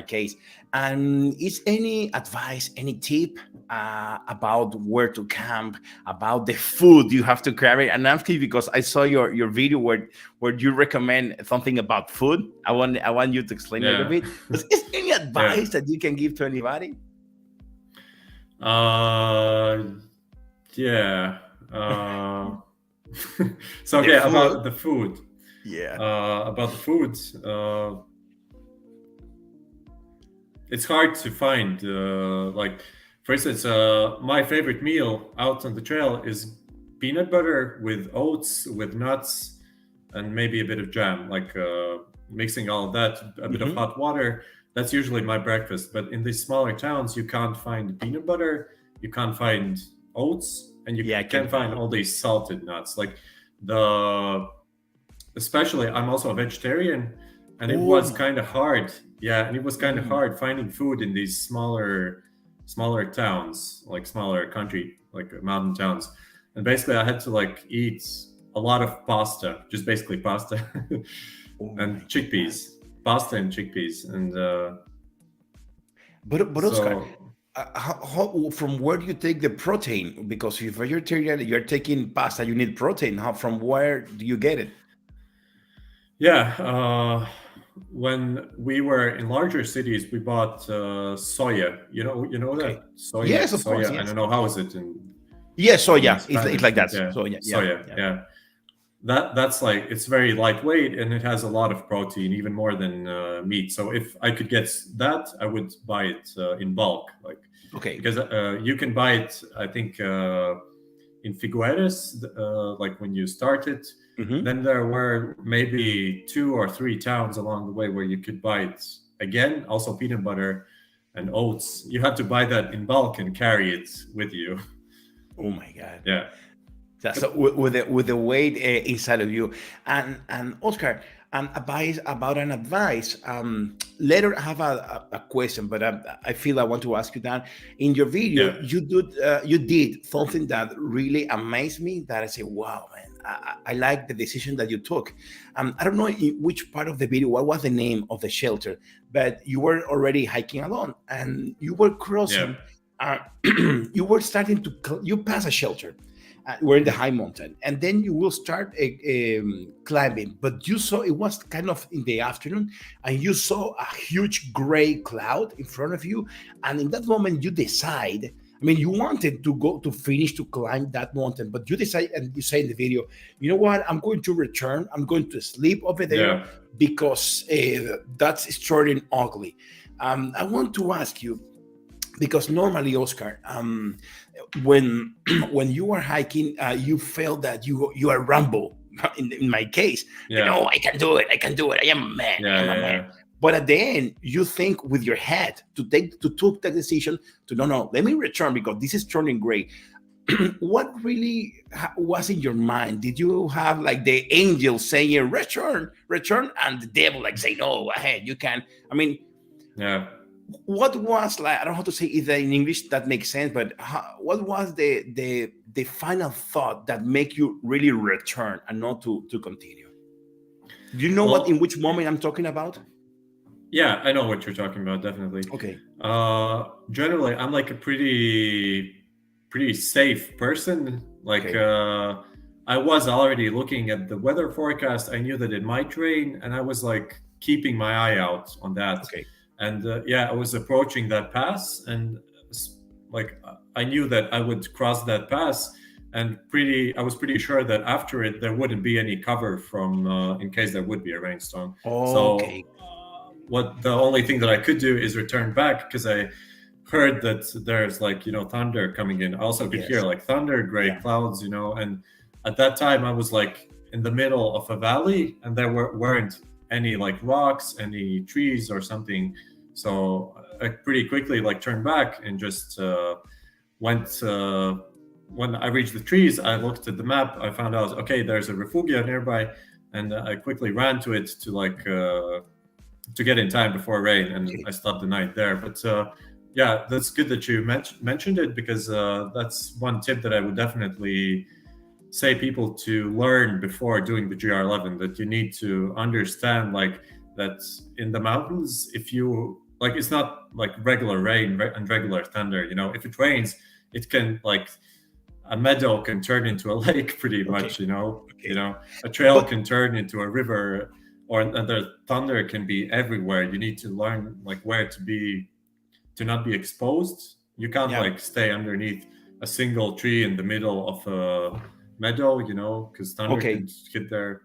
Speaker 1: case. And is any advice, any tip about where to camp, about the food you have to carry? And I'm asking because I saw your video where you recommend something about food. I want you to explain a little bit. Is any advice that you can give to anybody?
Speaker 2: Yeah. So
Speaker 1: The
Speaker 2: okay,
Speaker 1: food.
Speaker 2: about the food.
Speaker 1: Yeah.
Speaker 2: About the food. It's hard to find. Like, for instance, my favorite meal out on the trail is peanut butter with oats, with nuts, and maybe a bit of jam. Like mixing all of that, a bit of
Speaker 1: Hmm.
Speaker 2: hot water. That's usually my breakfast. But in these smaller towns, you can't find peanut butter, you can't find oats, and you
Speaker 1: Yeah, I
Speaker 2: can
Speaker 1: can
Speaker 2: find
Speaker 1: find.
Speaker 2: all these salted nuts. Like the especially I'm also a vegetarian, and it
Speaker 1: Oh
Speaker 2: was
Speaker 1: my
Speaker 2: kind of hard. Yeah, and it was kind of
Speaker 1: God.
Speaker 2: hard finding food in these smaller towns, like smaller country, like mountain towns. And basically I had to like eat a lot of pasta, just basically pasta
Speaker 1: Oh
Speaker 2: and
Speaker 1: my God.
Speaker 2: chickpeas, pasta and chickpeas. And
Speaker 1: But Oscar,
Speaker 2: so
Speaker 1: from where do you take the protein? Because if you're vegetarian, you're taking pasta, you need protein. How, from where do you get it?
Speaker 2: yeah, when we were in larger cities, we bought soya. You know
Speaker 1: Okay.
Speaker 2: that soya.
Speaker 1: Yes, of course.
Speaker 2: Soya. I
Speaker 1: Yes.
Speaker 2: don't know how is it
Speaker 1: Yes. So
Speaker 2: in
Speaker 1: yeah, it's
Speaker 2: Spanish,
Speaker 1: like
Speaker 2: but
Speaker 1: that.
Speaker 2: yeah,
Speaker 1: So yeah, yeah,
Speaker 2: soya.
Speaker 1: yeah.
Speaker 2: Yeah, that's like it's very lightweight and it has a lot of protein, even more than meat. So if I could get that, I would buy it in bulk, like
Speaker 1: Okay.
Speaker 2: because you can buy it. I think in Figueres, like when you started,
Speaker 1: Hmm.
Speaker 2: then there were maybe 2 or 3 towns along the way where you could buy it again. Also, peanut butter and oats. You had to buy that in bulk and carry it with you.
Speaker 1: Oh my God.
Speaker 2: Yeah.
Speaker 1: That's
Speaker 2: But
Speaker 1: with the weight inside of you. And Oscar, about an advice. Later, I have a question, but I feel I want to ask you that. In your video,
Speaker 2: yeah,
Speaker 1: you did something that really amazed me. That I say, wow, man, I like the decision that you took. I don't know in which part of the video, what was the name of the shelter, but you were already hiking alone, and you were
Speaker 2: yeah,
Speaker 1: crossing. Uh, you were starting to you pass a shelter, we're in the high mountain, and then you will start climbing. But you saw it was kind of in the afternoon, and you saw a huge gray cloud in front of you, and in that moment you decide. I mean, you wanted to go to finish to climb that mountain, but you decide, and you say in the video, you know what? I'm going to return. I'm going to sleep over there
Speaker 2: yeah.
Speaker 1: because that's extraordinarily ugly. I want to ask you, because normally, Oscar, when when you are hiking, you feel that you are Rambo. In my case,
Speaker 2: Yeah,
Speaker 1: I can do it. I can do it. I am a man. I
Speaker 2: yeah,
Speaker 1: am a
Speaker 2: yeah,
Speaker 1: man.
Speaker 2: yeah.
Speaker 1: But at the end, you think with your head to take that decision to no, let me return because this is turning gray. What really was in your mind? Did you have like the angel saying return, return, and the devil like say no, ahead, you can? I mean,
Speaker 2: Yeah.
Speaker 1: what was like, I don't know how to say it in English that makes sense, but what was the final thought that make you really return and not to continue? Do you know what in
Speaker 2: Well,
Speaker 1: which moment I'm talking about?
Speaker 2: yeah, I know what you're talking about, definitely.
Speaker 1: Okay.
Speaker 2: Generally, I'm like a pretty safe person. Like,
Speaker 1: Okay.
Speaker 2: I was already looking at the weather forecast. I knew that it might rain, and I was like keeping my eye out on that.
Speaker 1: Okay.
Speaker 2: And yeah, I was approaching that pass, and like I knew that I would cross that pass, and I was pretty sure that after it there wouldn't be any cover from in case there would be a rainstorm. So
Speaker 1: Okay.
Speaker 2: what the only thing that I could do is return back because I heard that there's like thunder coming in. I also could hear
Speaker 1: Yes.
Speaker 2: like thunder, gray
Speaker 1: Yeah.
Speaker 2: clouds, and at that time I was like in the middle of a valley and there weren't any like rocks, any trees or something. So I pretty quickly like turned back and just went. When I reached the trees, I looked at the map. I found out okay, there's a refugia nearby, and I quickly ran to it to like. To get in time before rain, and
Speaker 1: Okay.
Speaker 2: I stopped the night there. But yeah, that's good that you mentioned it because that's one tip that I would definitely say people to learn before doing the GR11. That you need to understand like that in the mountains, if you like, it's not like regular rain and regular thunder. If it rains, it can like a meadow can turn into a lake pretty
Speaker 1: Okay.
Speaker 2: much.
Speaker 1: Okay.
Speaker 2: A trail
Speaker 1: But
Speaker 2: can turn into a river, or the thunder can be everywhere. You need to learn like where to not be exposed You can't
Speaker 1: Yeah.
Speaker 2: like stay underneath a single tree in the middle of a meadow, because thunder
Speaker 1: Okay.
Speaker 2: can hit there.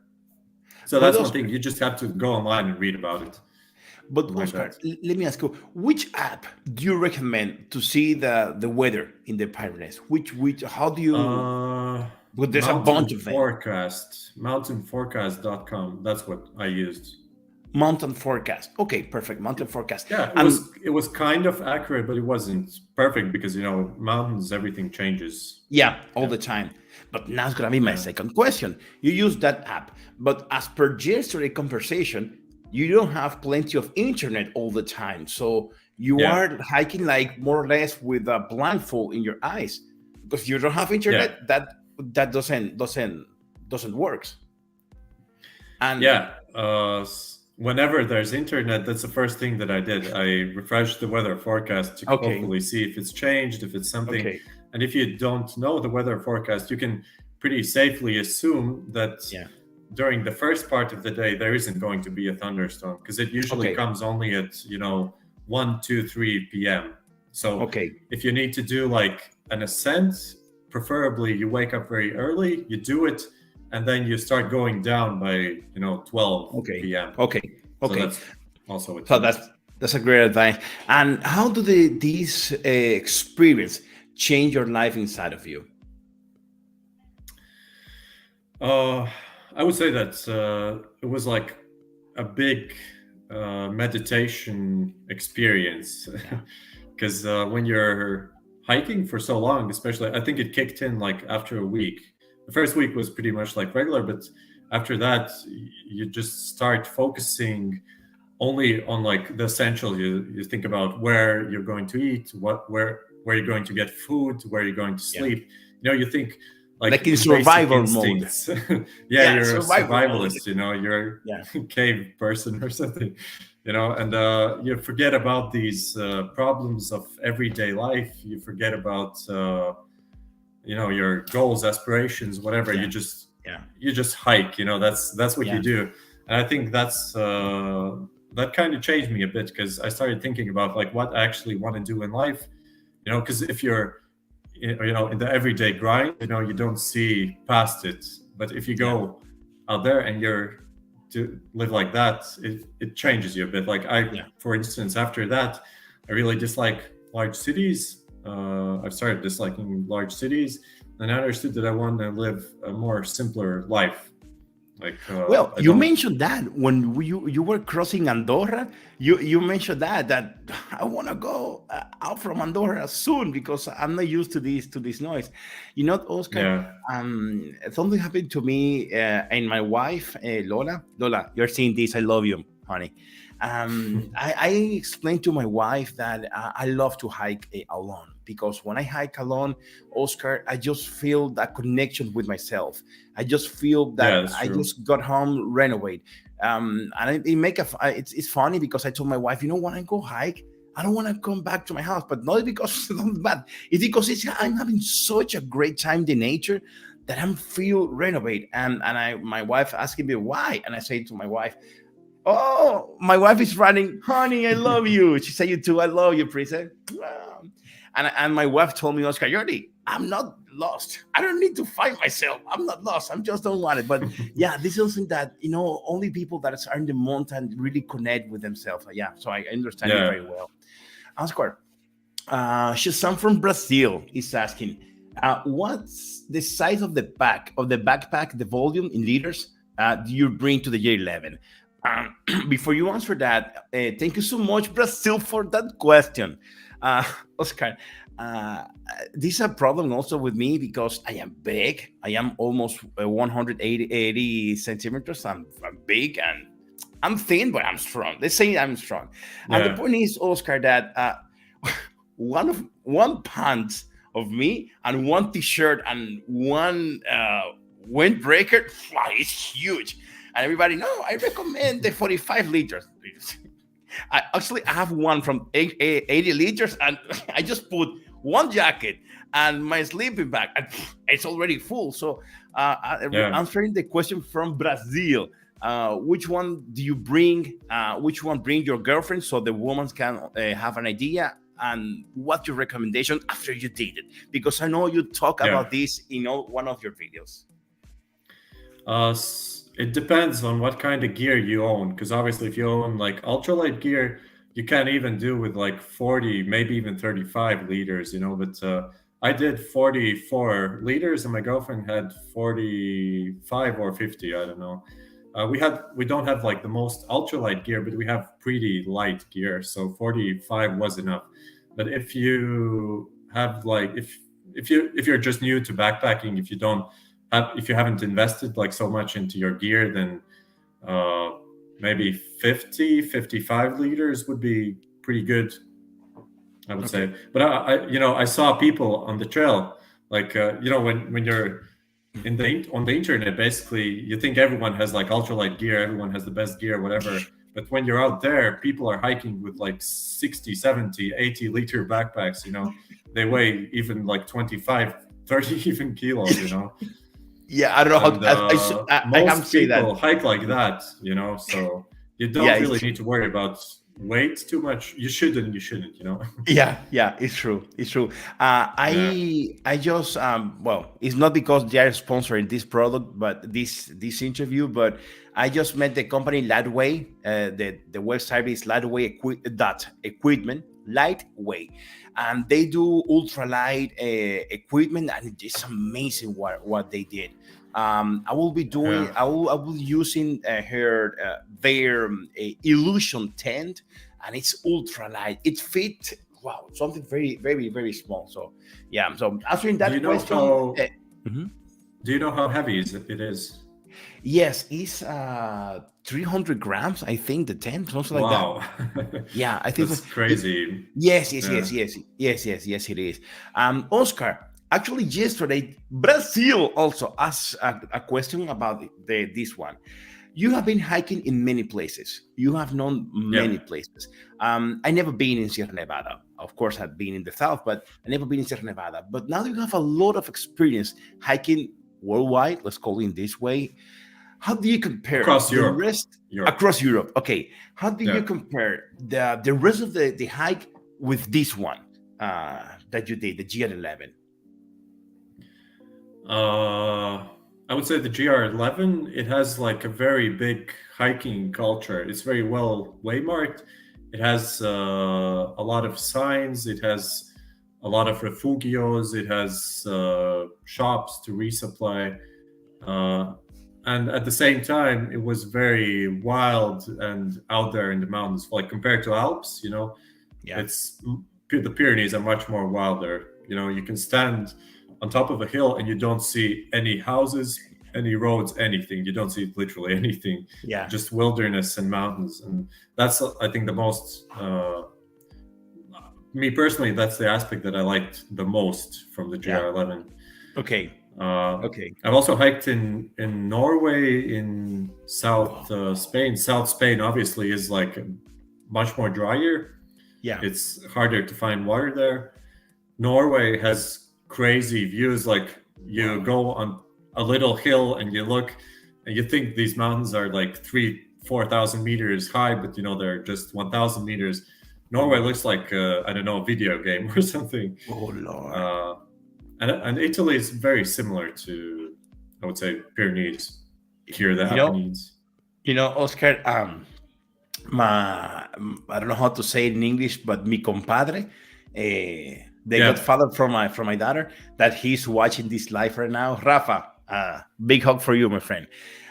Speaker 2: So
Speaker 1: But
Speaker 2: that's one
Speaker 1: Oscar,
Speaker 2: thing. You just have to go online and read about it.
Speaker 1: but
Speaker 2: Like
Speaker 1: Oscar,
Speaker 2: that.
Speaker 1: let me ask you, which app do you recommend to see the weather in the Pyrenees? Which how do you? But there's a bunch of them.
Speaker 2: Mountainforecast.com. That's what I used.
Speaker 1: Mountain forecast. Okay, perfect. Mountain forecast.
Speaker 2: Yeah,
Speaker 1: And
Speaker 2: it was kind of accurate, but it wasn't perfect because mountains, everything changes.
Speaker 1: yeah, all the time. But now it's gonna be my second question. You use that app, but as per yesterday's conversation, you don't have plenty of internet all the time. So you
Speaker 2: Yeah.
Speaker 1: are hiking like more or less with a blindfold in your eyes because you don't have
Speaker 2: Yeah.
Speaker 1: internet. That doesn't work. And
Speaker 2: Yeah. Whenever there's internet, that's the first thing that I did. I refreshed the weather forecast to
Speaker 1: Okay.
Speaker 2: hopefully see if it's changed, if it's something.
Speaker 1: Okay.
Speaker 2: And if you don't know the weather forecast, you can pretty safely assume that
Speaker 1: Yeah.
Speaker 2: during the first part of the day, there isn't going to be a thunderstorm because it usually
Speaker 1: Okay.
Speaker 2: comes only at, 1, 2, 3 p.m. So
Speaker 1: Okay.
Speaker 2: if you need to do like an ascent, preferably you wake up very early, you do it, and then you start going down by 12
Speaker 1: Okay.
Speaker 2: p.m.
Speaker 1: Okay.
Speaker 2: So
Speaker 1: Okay.
Speaker 2: that's also a
Speaker 1: So
Speaker 2: tip.
Speaker 1: that's a great advice. And how do these experience change your life inside of you?
Speaker 2: I would say that it was like a big meditation experience because when you're hiking for so long, especially, I think it kicked in like after a week. The first week was pretty much like regular, but after that, you just start focusing only on like the essential. You think about where you're going to eat, where you're going to get food, where you're going to
Speaker 1: Yeah.
Speaker 2: sleep. You think like
Speaker 1: Like in
Speaker 2: basic
Speaker 1: survival mode.
Speaker 2: instincts.
Speaker 1: Yeah,
Speaker 2: You're a
Speaker 1: survival mode.
Speaker 2: survivalist. You're
Speaker 1: Yeah.
Speaker 2: a cave person or something. And you forget about these problems of everyday life. You forget about your goals, aspirations, whatever.
Speaker 1: Yeah.
Speaker 2: You just hike. That's what
Speaker 1: Yeah.
Speaker 2: you do. And I think that kind of changed me a bit because I started thinking about like what I actually want to do in life. Because if you're in the everyday grind, you don't see past it. But if you go out there and you're to live like that, it changes you a bit. Like for instance, after that, I really dislike large cities. I've started disliking large cities, and I understood that I want to live a more simpler life. Like
Speaker 1: Well,
Speaker 2: I
Speaker 1: you
Speaker 2: don't-
Speaker 1: mentioned that when you were crossing Andorra, you mentioned that I want to go out from Andorra soon because I'm not used to this noise. Oscar, something happened to me and my wife, Lola. Lola, you're seeing this. I love you, honey. I explained to my wife that I love to hike alone because when I hike alone, Oscar, I just feel that connection with myself. I just feel that
Speaker 2: that's
Speaker 1: I
Speaker 2: true.
Speaker 1: just got home, renovate. And it's funny because I told my wife, when I go hike, I don't want to come back to my house, but not because it's not bad. It's because I'm having such a great time in the nature that I'm feel renovate. And my wife asking me why, and I say to my wife, "Oh, my wife is running, honey. I love you." She said, "You too. I love you, princess." And my wife told me, Oscar, Jordi, I'm not lost. I don't need to find myself. I'm not lost. I just don't want it. But yeah, this is something that only people that are in the mountain really connect with themselves. Yeah, so I understand it very well. Oscar, Shazam from Brazil is asking, what's the size of the backpack, the volume in liters do you bring to the GR11? Before you answer that, thank you so much, Brazil, for that question. Oscar, this is a problem also with me because I am big. I am almost 180 centimeters. I'm big and I'm thin, but I'm strong. Let's say I'm strong. And the point is, Oscar, that one pants of me and one t-shirt and one windbreaker is huge. And everybody, no, I recommend the 45 liters. I have one from 80 liters, and I just put one jacket and my sleeping bag, and it's already full. So answering the question from Brazil, which one do you bring? Which one bring your girlfriend so the woman can have an idea? and what's your recommendation after you did it? Because I know you talk about this in one of your videos.
Speaker 2: It depends on what kind of gear you own, because obviously if you own like ultralight gear, you can't even do with like 40, maybe even 35 liters, but I did 44 liters and my girlfriend had 45 or 50, I don't know. We don't have like the most ultralight gear, but we have pretty light gear, so 45 was enough. But if you have like if you're just new to backpacking, if you haven't invested like so much into your gear, then maybe 55 liters would be pretty good, I would say. But I saw people on the trail, like when you're on the internet, basically you think everyone has like ultralight gear, everyone has the best gear, whatever. But when you're out there, people are hiking with like 60, 70, 80 liter backpacks, they weigh even like 25, 30 even kilos,
Speaker 1: Yeah, I don't know
Speaker 2: how
Speaker 1: most people
Speaker 2: hike like that, so you don't really need to worry about weight too much. You shouldn't,
Speaker 1: Yeah, it's true. I just well, it's not because they are sponsoring this product, but this interview, but I just met the company Lightway. The website is Lightway.equipment, Lightway, and they do ultralight equipment, and it's amazing what they did. I will be doing. I will using their illusion tent, and it's ultralight. It fit something very, very, very small. So yeah. So answering that question,
Speaker 2: do you know how heavy it is?
Speaker 1: Yes, it's 300 grams. I think the tent, something like that. Yeah, I think
Speaker 2: that's crazy.
Speaker 1: Yes, it is. Oscar. Actually, yesterday, Brazil also asked a question about this one. You have been hiking in many places. You have known many places. I never been in Sierra Nevada. Of course, I've been in the south, but I never been in Sierra Nevada. But now you have a lot of experience hiking worldwide, let's call it this way. How do you compare
Speaker 2: across
Speaker 1: the rest across Europe? Okay. How do you compare the rest of the hike with this one that you did, the GR11?
Speaker 2: I would say the GR11, it has like a very big hiking culture. It's very well waymarked. It has a lot of signs. It has a lot of refugios. It has shops to resupply. And at the same time, it was very wild and out there in the mountains. Like compared to Alps, it's the Pyrenees are much more wilder. You can stand on top of a hill and you don't see any houses, any roads, anything. You don't see literally anything.
Speaker 1: Yeah.
Speaker 2: Just wilderness and mountains. And that's, I think, the most, me personally, that's the aspect that I liked the most from the GR11.
Speaker 1: Okay.
Speaker 2: I've also hiked in Norway, in South Spain. South Spain obviously is like much more drier.
Speaker 1: Yeah.
Speaker 2: It's harder to find water there. Norway has crazy views. Like you go on a little hill and you look and you think these mountains are like 4,000 meters high, but they're just 1,000 meters. Norway looks like I don't know, a video game or something.
Speaker 1: Oh Lord.
Speaker 2: And Italy is very similar to, I would say, Pyrenees. Here, the Apennines.
Speaker 1: Oscar, I don't know how to say it in English, but mi compadre, the godfather from my daughter, that he's watching this live right now. Rafa, big hug for you, my friend.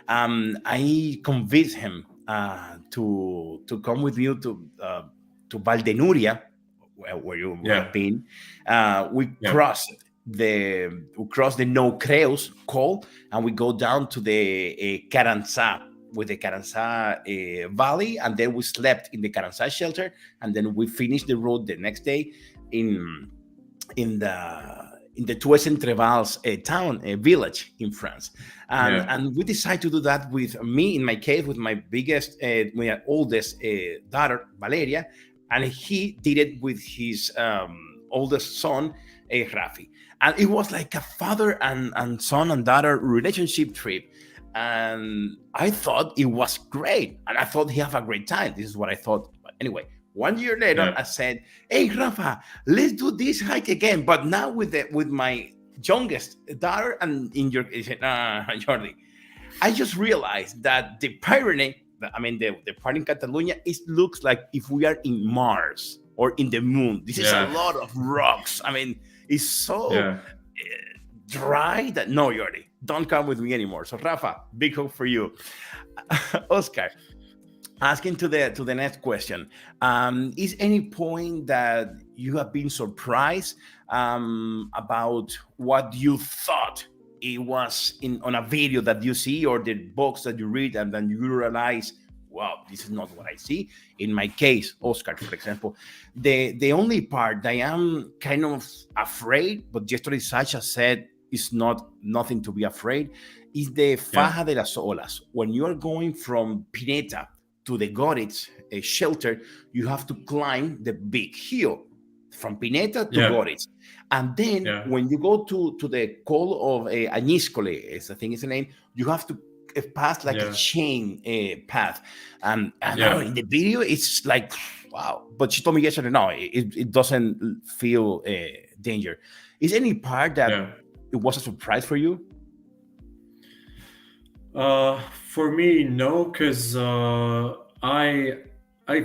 Speaker 1: I convinced him to come with you to Valdenuria, where you have been. We crossed the No Creus call, and we go down to the Caranza, with the Caranza Valley, and then we slept in the Caranza shelter, and then we finished the road the next day in the Trois Entrevals town, a village in France. And we decided to do that with me, in my case, with my my oldest daughter, Valeria, and he did it with his oldest son, Rafi. And it was like a father and son and daughter relationship trip. And I thought it was great. And I thought he had a great time. This is what I thought. But anyway, 1 year later,
Speaker 2: Yeah.
Speaker 1: I said, "Hey, Rafa, let's do this hike again, but now with my youngest daughter." And in your, he said, Jordi, I just realized that the Pyrenees, the part in Catalonia, it looks like if we are in Mars or in the moon. This is a
Speaker 2: Yeah.
Speaker 1: lot of rocks. I mean, it's so
Speaker 2: Yeah.
Speaker 1: dry that no, Jordi, don't come with me anymore. So, Rafa, big hope for you. Oscar, asking to the next question, is any point that you have been surprised about what you thought it was on a video that you see or the books that you read, and then you realize, wow, this is not what I see? In my case, Oscar, for example, the only part that I am kind of afraid, but yesterday Sasha said it's nothing to be afraid, is the Faja de las Olas. When you are going from Pineta to the Goritz shelter, you have to climb the big hill from Pineta to Goritz. And then when you go to the call of Añiscole, I think is the name, you have to pass like a chain path. And in the video, it's like, wow. But she told me yesterday, no, it doesn't feel danger. Is any part that it was a surprise for you?
Speaker 2: For me, no, because I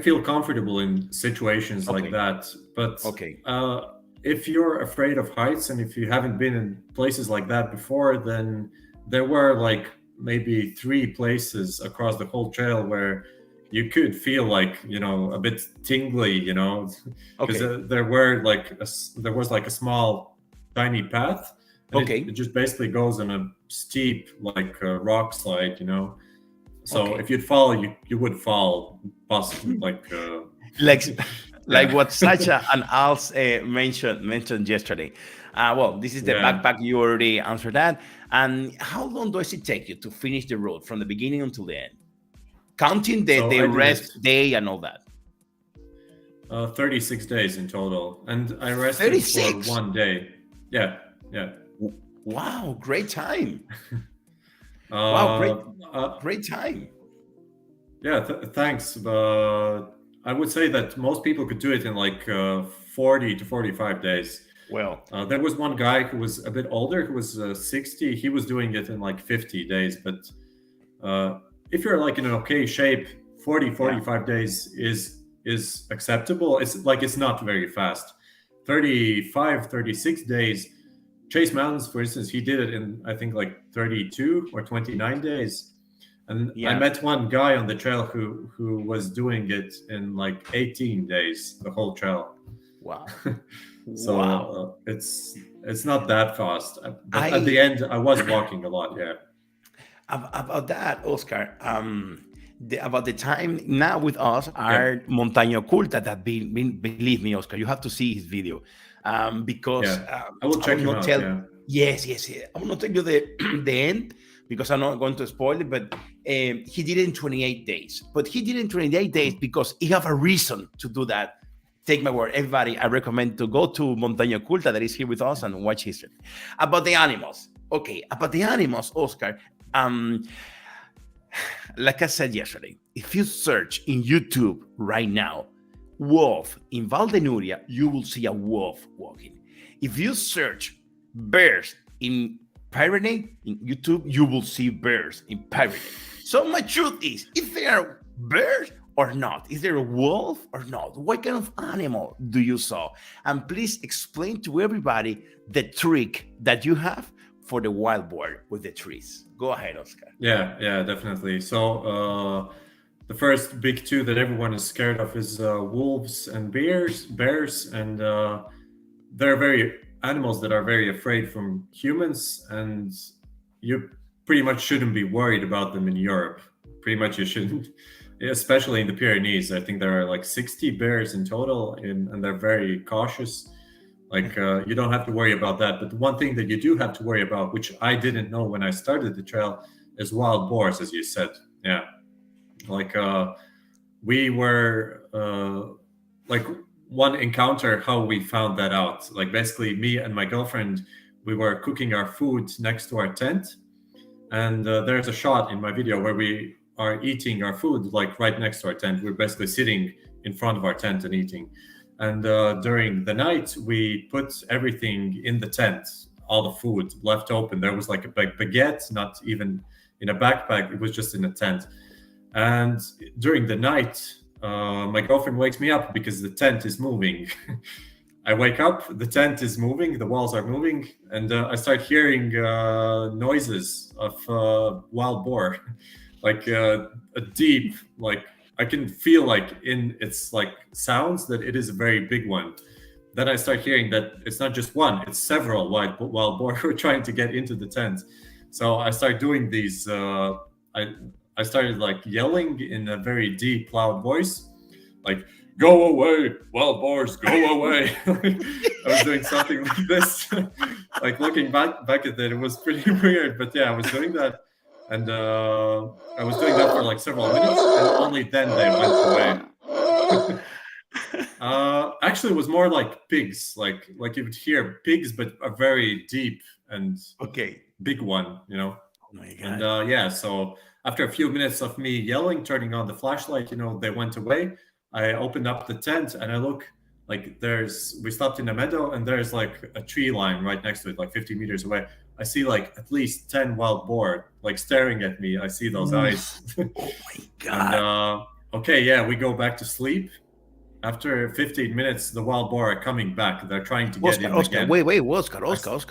Speaker 2: feel comfortable in situations like that. But if you're afraid of heights and if you haven't been in places like that before, then there were like maybe 3 places across the whole trail where you could feel like, a bit tingly, because there was like a small tiny path. It just basically goes on a steep rock slide, So if you'd fall, you would fall possibly
Speaker 1: like what Sacha and Als mentioned yesterday. Well, this is the backpack. You already answered that. And how long does it take you to finish the road from the beginning until the end, counting the rest day and all that?
Speaker 2: 36 days in total, and I rested
Speaker 1: 36?
Speaker 2: for 1 day. Yeah.
Speaker 1: Wow, great time. Great time.
Speaker 2: Yeah, thanks. I would say that most people could do it in 40 to 45 days.
Speaker 1: Well,
Speaker 2: there was one guy who was a bit older, who was 60. He was doing it in 50 days. But if you're in an okay shape, 45 days is acceptable. It's not very fast. 35, 36 days. Chase Mountains, for instance, he did it in, I think, 32 or 29 days. And I met one guy on the trail who was doing it in 18 days, the whole trail.
Speaker 1: Wow.
Speaker 2: So it's not that fast. But at the end, I was walking a lot,
Speaker 1: About that, Oscar, about the time now with us are Montaña Oculta that believe me, Oscar, you have to see his video. Because
Speaker 2: I will check him out.
Speaker 1: Yes. I will not tell you the end because I'm not going to spoil it, but he did it in 28 days. But he did it in 28 days because he have a reason to do that. Take my word, everybody, I recommend to go to Montaña Oculta that is here with us and watch history. About the animals. Okay, about the animals, Oscar, like I said yesterday, if you search in YouTube right now, wolf in Valdenuria, you will see a wolf walking. If you search bears in Pyrenees in YouTube, you will see bears in Pyrenees. So my truth is, if there are bears or not, is there a wolf or not? What kind of animal do you saw? And please explain to everybody the trick that you have for the wild boar with the trees. Go ahead, Oscar.
Speaker 2: Yeah, definitely. So the first big 2 that everyone is scared of is wolves and bears, and they're animals that are very afraid from humans, and you pretty much shouldn't be worried about them in Europe. Pretty much you shouldn't, especially in the Pyrenees. I think there are 60 bears in total, and they're very cautious. You don't have to worry about that. But the one thing that you do have to worry about, which I didn't know when I started the trail, is wild boars, as you said. Yeah. We were one encounter, how we found that out. Basically me and my girlfriend, we were cooking our food next to our tent, and there's a shot in my video where we are eating our food like right next to our tent. We're basically sitting in front of our tent and eating. And during the night, we put everything in the tent, all the food left open. There was like a baguette, not even in a backpack, it was just in a tent. And during the night, my girlfriend wakes me up because the tent is moving. I wake up, the tent is moving, the walls are moving, and I start hearing noises of wild boar, like a deep, like I can feel like in its like sounds that it is a very big one. Then I start hearing that it's not just one, it's several wild boar who are trying to get into the tent. So I start doing these. I started like yelling in a very deep, loud voice, like "Go away, wild boars, go away!" I was doing something like this. Like looking back at it, it was pretty weird. But yeah, I was doing that, and I was doing that for like several minutes, and only then they went away. Actually, it was more like pigs. Like you would hear pigs, but a very deep and big one, you know.
Speaker 1: Oh my God.
Speaker 2: And yeah, so after a few minutes of me yelling, turning on the flashlight, you know, they went away. I opened up the tent and I look, like we stopped in a meadow and there's like a tree line right next to it, like 50 meters away. I see like at least 10 wild boar like staring at me. I see those eyes.
Speaker 1: Oh my God.
Speaker 2: And okay, yeah, we go back to sleep. After 15 minutes, the wild boar are coming back. They're trying to get in again.
Speaker 1: Wait, Oscar,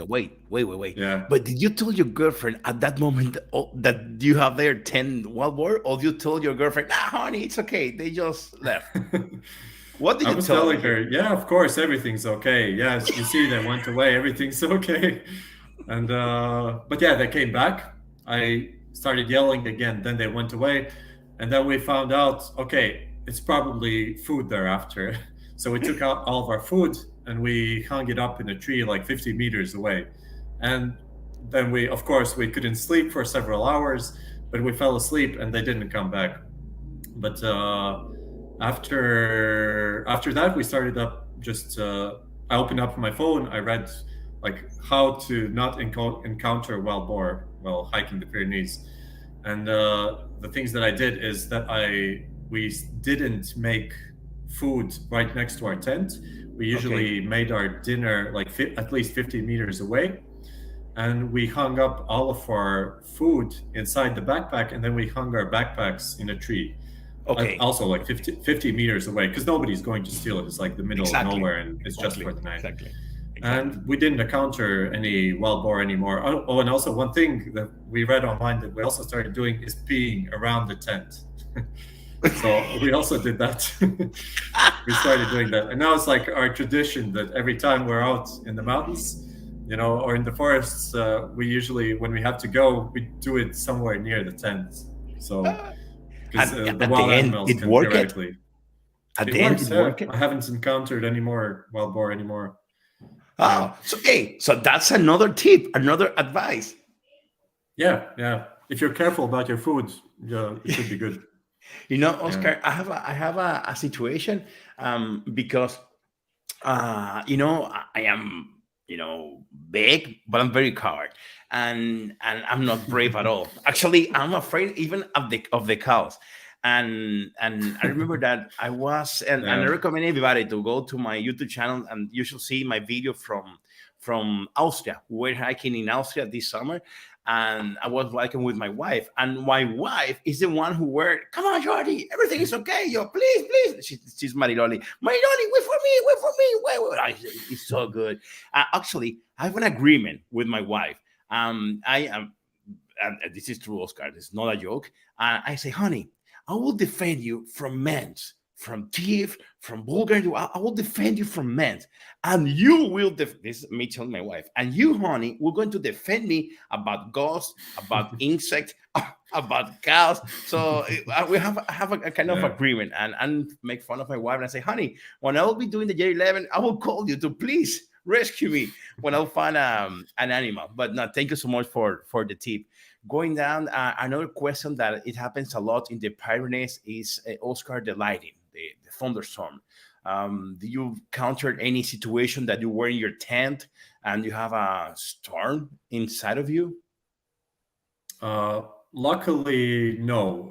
Speaker 1: wait.
Speaker 2: Yeah.
Speaker 1: But did you tell your girlfriend at that moment that you have there 10 wild boar, or you told your girlfriend, "Nah, honey, it's okay. They just left." What did
Speaker 2: I
Speaker 1: you
Speaker 2: was
Speaker 1: tell
Speaker 2: telling her, yeah, of course, everything's okay. Yes, you see, they went away. Everything's okay. And but yeah, they came back. I started yelling again. Then they went away, and then we found out, okay, it's probably food they're after. So we took out all of our food and we hung it up in a tree like 50 meters away. And then we couldn't sleep for several hours, but we fell asleep and they didn't come back. But after that, we started up I opened up my phone. I read like how to not encounter wild boar while hiking the Pyrenees. And the things that I did is that we didn't make food right next to our tent. We usually made our dinner like at least 50 meters away. And we hung up all of our food inside the backpack, and then we hung our backpacks in a tree.
Speaker 1: Okay.
Speaker 2: Also like 50 meters away, because nobody's going to steal it. It's like the middle of nowhere, and it's just for the night.
Speaker 1: Exactly.
Speaker 2: And we didn't encounter any wild boar anymore. Oh, and also one thing that we read online that we also started doing is peeing around the tent. So we also did that. We started doing that. And now it's like our tradition that every time we're out in the mountains, you know, or in the forests, we usually, when we have to go, we do it somewhere near the tent. So, because the wild animals can theoretically.
Speaker 1: At the end, it worked.
Speaker 2: I haven't encountered any more wild boar anymore.
Speaker 1: Oh, so that's another tip, another advice.
Speaker 2: Yeah. If you're careful about your food, it should be good.
Speaker 1: You know, Oscar, I have a situation because you know, I am, you know, big, but I'm very coward, and I'm not brave at all. Actually, I'm afraid even of the cows. And I remember that I was, and I recommend everybody to go to my YouTube channel, and you should see my video from Austria. We were hiking in Austria this summer, and I was hiking with my wife, and my wife is the one who were, "Come on, Jordi, everything is okay, yo, please." She's Mariloli, wait for me, wait. It's so good. Actually, I have an agreement with my wife. I am, and this is true, Oscar. It's not a joke. I say, "Honey, I will defend you from men, from thief, from vulgar. I will defend you from men, and you will." This is me telling my wife, "And you, honey, we're going to defend me about ghosts, about insects, about cows." So we have a kind of agreement, and make fun of my wife, and I say, "Honey, when I will be doing the GR11, I will call you to please rescue me when I'll find an animal." But no, thank you so much for the tip. Going down, another question that it happens a lot in the Pyrenees is Oscar, the lightning, the thunderstorm. Do you encounter any situation that you were in your tent and you have a storm inside of you?
Speaker 2: Luckily, no.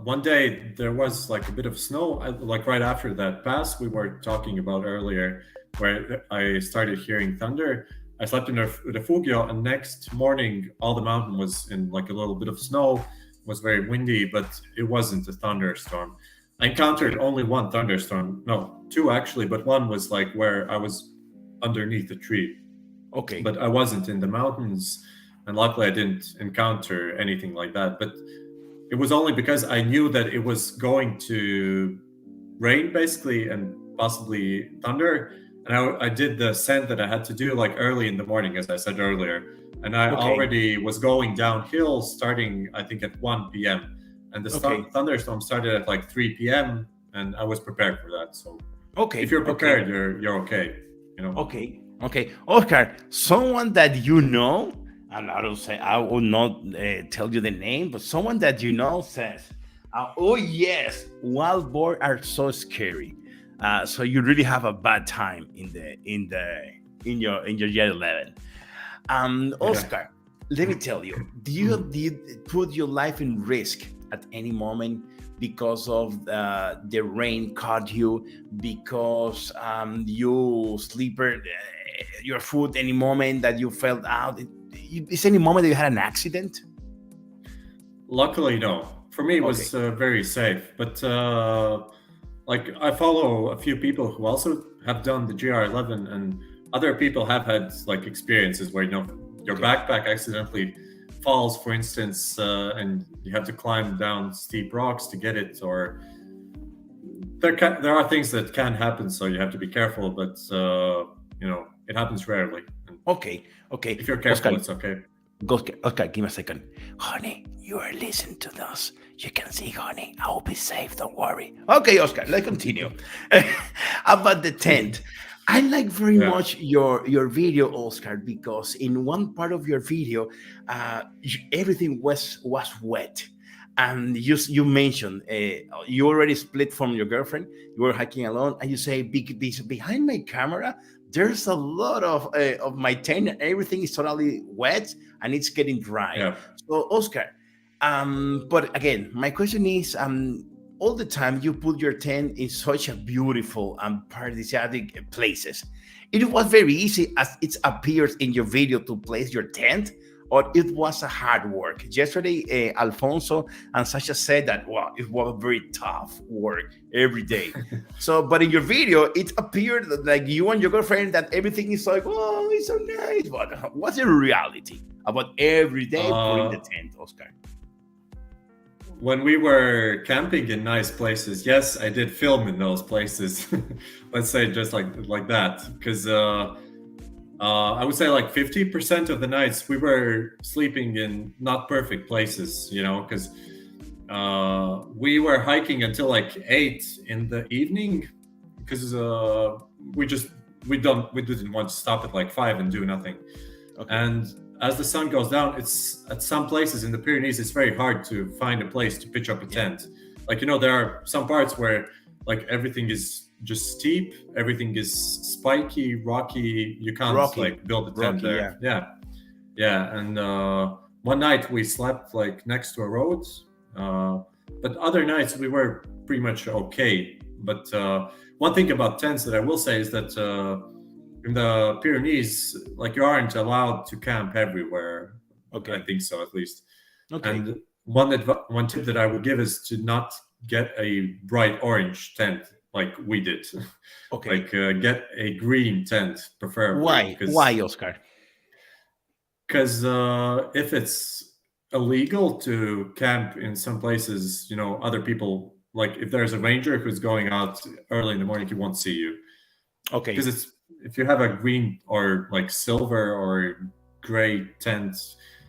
Speaker 2: One day there was like a bit of snow, like right after that pass we were talking about earlier, where I started hearing thunder. I slept in a refugio, and next morning all the mountain was in like a little bit of snow. It was very windy, but it wasn't a thunderstorm. I encountered only one thunderstorm. No, two actually, but one was like where I was underneath a tree.
Speaker 1: Okay.
Speaker 2: But I wasn't in the mountains, and luckily I didn't encounter anything like that. But it was only because I knew that it was going to rain basically and possibly thunder, and I did the scent that I had to do like early in the morning, as I said earlier, and I already was going downhill starting I think at 1 p.m. and the thunderstorm started at like 3 p.m. and I was prepared for that. So if you're prepared, you're okay, you know.
Speaker 1: Okay, Oscar, someone that you know, and I will not tell you the name, but someone that you know says, "Oh yes, wild boar are so scary." So you really have a bad time in your GR11. Oscar, let me tell you, do you put your life in risk at any moment because of the rain caught you, because you sleeper your foot any moment that you fell out? Is any moment that you had an accident?
Speaker 2: Luckily, no. For me, it was very safe. But like I follow a few people who also have done the GR11, and other people have had like experiences where your backpack accidentally falls, for instance, and you have to climb down steep rocks to get it, or there are things that can happen, so you have to be careful. But it happens rarely.
Speaker 1: Okay.
Speaker 2: If you're careful,
Speaker 1: Oscar,
Speaker 2: it's okay.
Speaker 1: Okay, give me a second. Honey, you are listening to this. You can see, honey, I will be safe, don't worry. Okay, Oscar, let's continue. About the tent. I like very much your video, Oscar, because in one part of your video, everything was wet. And you mentioned you already split from your girlfriend. You were hiking alone, and you say, behind my camera, there's a lot of my tent, and everything is totally wet and it's getting dry.
Speaker 2: Yeah.
Speaker 1: So, Oscar, but again, my question is, all the time you put your tent in such a beautiful and paradisiac places. It was very easy as it appears in your video to place your tent, or it was a hard work? Yesterday, Alfonso and Sasha said that, wow, it was very tough work every day. So, but in your video, it appeared like you and your girlfriend that everything is like, oh, it's so nice. But what's the reality about every day putting the tent, Oscar?
Speaker 2: When we were camping in nice places, yes, I did film in those places. Let's say just like that, because I would say like 50% of the nights we were sleeping in not perfect places, because we were hiking until like 8 in the evening, because we didn't want to stop at like 5 and do nothing. And as the sun goes down, it's at some places in the Pyrenees, it's very hard to find a place to pitch up a tent. Like, there are some parts where like everything is just steep, everything is spiky, rocky. You can't like build a tent there. Yeah. And one night we slept like next to a road, but other nights we were pretty much okay. But one thing about tents that I will say is that in the Pyrenees, like you aren't allowed to camp everywhere. Okay, I think so, at least. Okay. And one tip that I would give is to not get a bright orange tent like we did. Okay. Like get a green tent, preferably.
Speaker 1: Why, Oscar?
Speaker 2: Because if it's illegal to camp in some places, other people, like if there's a ranger who's going out early in the morning, he won't see you. Okay. Because if you have a green or like silver or gray tent,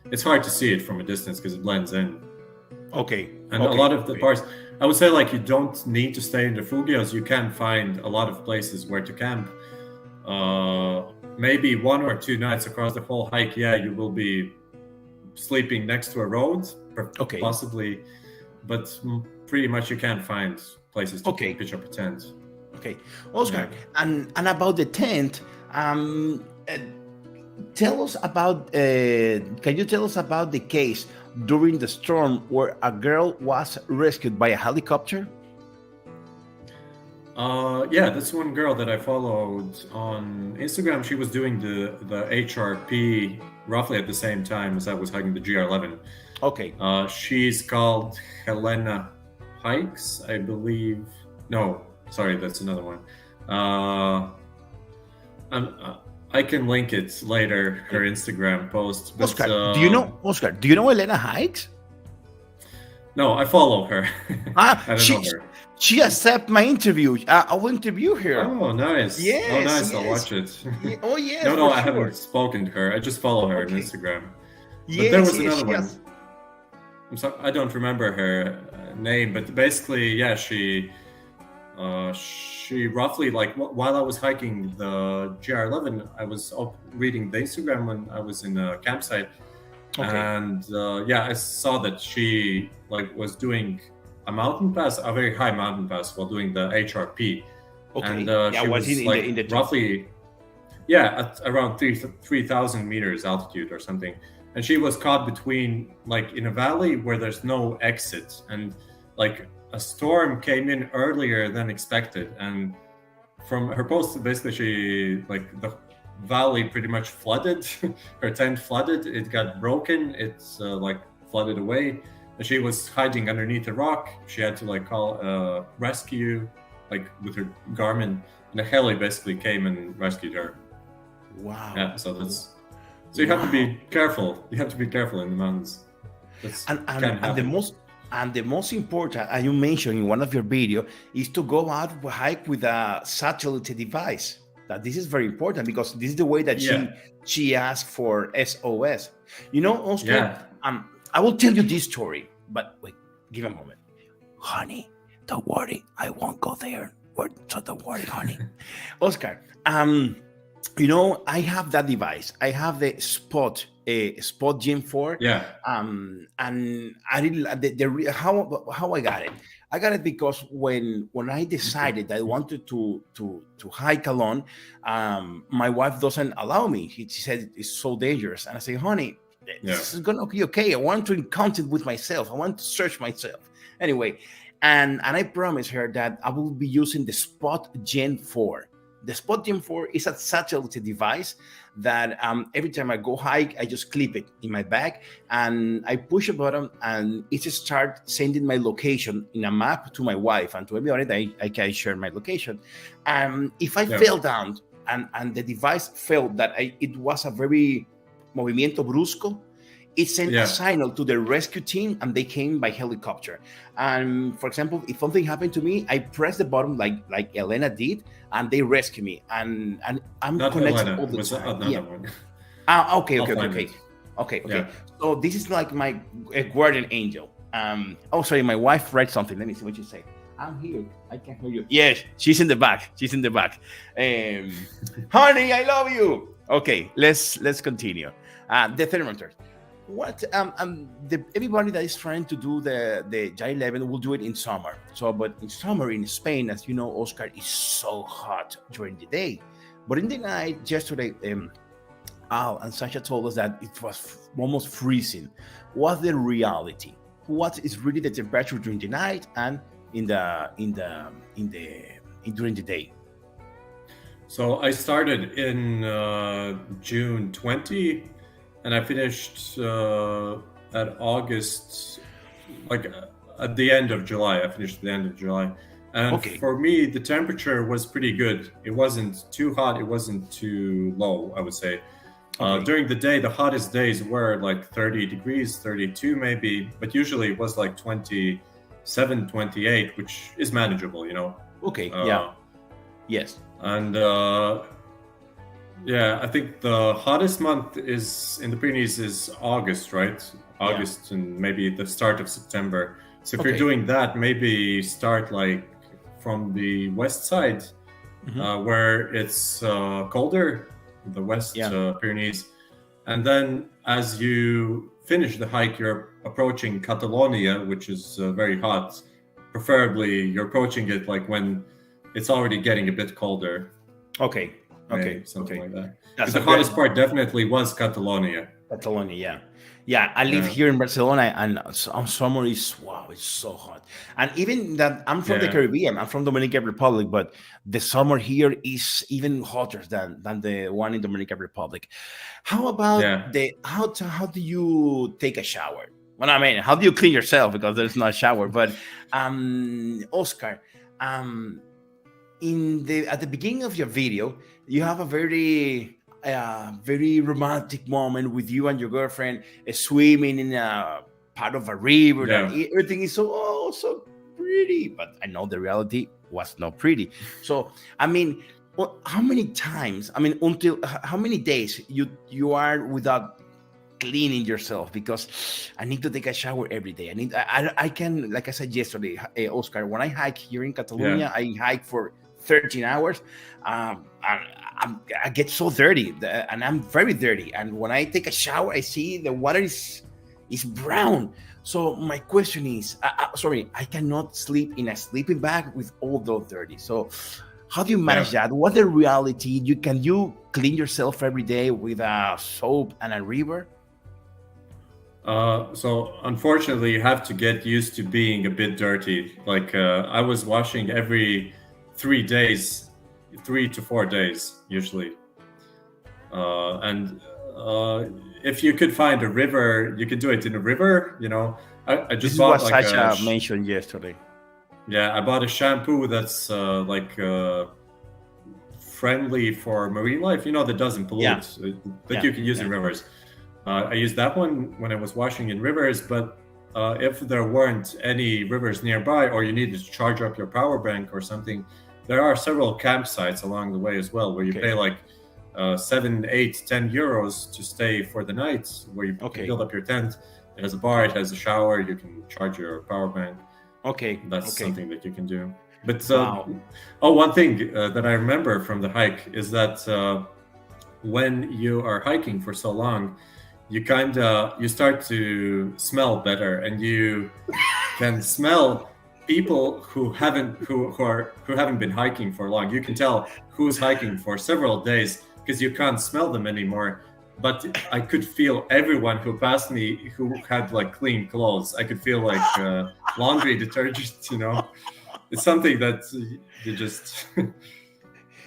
Speaker 2: it's hard to see it from a distance because it blends in.
Speaker 1: Okay.
Speaker 2: And a lot of the parts, I would say, like, you don't need to stay in the refugios. You can find a lot of places where to camp. Maybe 1 or 2 nights across the whole hike, you will be sleeping next to a road, possibly, but pretty much you can find places to pitch up a tent.
Speaker 1: Okay, Oscar, and about the tent, tell us about. Can you tell us about the case during the storm where a girl was rescued by a helicopter?
Speaker 2: Yeah, that's one girl that I followed on Instagram. She was doing the HRP roughly at the same time as I was hiking the GR11.
Speaker 1: Okay.
Speaker 2: She's called Helena Hikes, I believe. No, sorry, that's another one. I can link it later, her Instagram post. But,
Speaker 1: Oscar, do you know Elena Hikes?
Speaker 2: No, I follow her. I don't know her.
Speaker 1: She accepted my interview. I will interview her.
Speaker 2: Oh, nice.
Speaker 1: Yes.
Speaker 2: Oh, nice.
Speaker 1: Yes.
Speaker 2: I'll watch it.
Speaker 1: Oh, yes.
Speaker 2: No, I haven't spoken to her. I just follow her on Instagram. But there was another one. I'm sorry, I don't remember her name, but basically, yeah, she roughly, like, while I was hiking the GR11, I was reading the Instagram when I was in a campsite. Okay. And yeah, I saw that she was doing a mountain pass, a very high mountain pass, while doing the HRP.
Speaker 1: Okay.
Speaker 2: And
Speaker 1: she was in the
Speaker 2: roughly, at around 3,000 meters altitude or something. And she was caught between, in a valley where there's no exit, and a storm came in earlier than expected. And from her post, basically, she the valley pretty much flooded. Her tent flooded. It got broken. It's flooded away. And she was hiding underneath a rock. She had to call rescue, with her Garmin, and a heli basically came and rescued her.
Speaker 1: Wow.
Speaker 2: Yeah. So you have to be careful. You have to be careful in the mountains.
Speaker 1: And the most important, as you mentioned in one of your videos, is to go out hike with a satellite device. That this is very important because this is the way that she asked for SOS. You know, Oscar, I will tell you this story, but wait, give a moment. Honey, don't worry, I won't go there. So don't worry, honey. Oscar, you know, I have that device. I have the Spot Gen 4.
Speaker 2: Yeah.
Speaker 1: And I didn't. How I got it? I got it because when I decided that I wanted to hike alone, my wife doesn't allow me. She said it's so dangerous, and I say, honey, this is gonna be okay. I want to encounter it with myself. I want to search myself. Anyway, and I promised her that I will be using the Spot Gen 4. The Spot Gen 4 is a satellite device that every time I go hike, I just clip it in my bag and I push a button and it starts sending my location in a map to my wife and to everybody that I can share my location. If I fell down and the device felt that it was a very movimiento brusco, it sent a signal to the rescue team and they came by helicopter. And for example, if something happened to me, I press the button like Elena did, and they rescue me. And I'm
Speaker 2: not
Speaker 1: connected
Speaker 2: Elena,
Speaker 1: all the time.
Speaker 2: One.
Speaker 1: Okay. So this is like my guardian angel. Sorry, my wife read something. Let me see what you say. I'm here. I can hear you. Yes, she's in the back. Honey, I love you. Okay, let's continue. The thermometer. What everybody that is trying to do the GR11 will do it in summer. But in summer in Spain, as you know, Oscar, is so hot during the day, but in the night yesterday, Al and Sasha told us that it was almost freezing. What's the reality? What is really the temperature during the night and during the day?
Speaker 2: So I started in June 20. And I finished at August, at the end of July. I finished at the end of July. And for me, the temperature was pretty good. It wasn't too hot. It wasn't too low, I would say. During the day, the hottest days were 30 degrees, 32 maybe. But usually it was 27, 28, which is manageable, you know.
Speaker 1: Okay, Yes.
Speaker 2: And... I think the hottest month is in the Pyrenees is August, right? August and maybe the start of September. So if you're doing that, maybe start from the west side, where it's colder, the west Pyrenees. And then as you finish the hike, you're approaching Catalonia, which is very hot. Preferably, you're approaching it when it's already getting a bit colder.
Speaker 1: Okay.
Speaker 2: Something like that. The hottest part definitely was Catalonia.
Speaker 1: Catalonia, yeah. Yeah, I live
Speaker 2: Yeah.
Speaker 1: here in Barcelona, and summer is wow, it's so hot. And even that, I'm from the
Speaker 2: Yeah.
Speaker 1: Caribbean, I'm from Dominican Republic, but the summer here is even hotter than the one in Dominican Republic. How about
Speaker 2: Yeah.
Speaker 1: how do you take a shower? Well, I mean, how do you clean yourself because there's no shower? But Oscar, um, in the at the beginning of your video, you have a very romantic moment with you and your girlfriend swimming in a part of a river, and
Speaker 2: Yeah.
Speaker 1: everything is so pretty. But I know the reality was not pretty. So I mean, how many times? I mean, until how many days you are without cleaning yourself? Because I need to take a shower every day. I can, like I said yesterday, Oscar, when I hike here in Catalonia, I hike for 13 hours. I get so dirty, and I'm very dirty. And when I take a shower, I see the water is brown. So my question is, sorry, I cannot sleep in a sleeping bag with all those dirty. So how do you manage that? What the reality? Can you clean yourself every day with a soap and a river?
Speaker 2: So unfortunately, you have to get used to being a bit dirty. Like I was washing every 3 days, 3 to 4 days usually. And if you could find a river, you could do it in a river. You know, I just
Speaker 1: This is
Speaker 2: bought
Speaker 1: what
Speaker 2: like
Speaker 1: Sasha mentioned yesterday.
Speaker 2: yeah, I bought a shampoo that's friendly for marine life. You know, that doesn't pollute, that you can use in rivers. I used that one when I was washing in rivers, but if there weren't any rivers nearby, or you needed to charge up your power bank or something, there are several campsites along the way as well, where you pay like 7, 8, 10 euros to stay for the night, where you build up your tent. It has a bar, it has a shower, you can charge your power bank. That's something that you can do. But one thing that I remember from the hike is that when you are hiking for so long, you start to smell better, and you can smell people who haven't been hiking for long. You can tell who's hiking for several days because you can't smell them anymore. But I could feel everyone who passed me who had like clean clothes. I could feel like laundry detergent. You know, it's something that you just.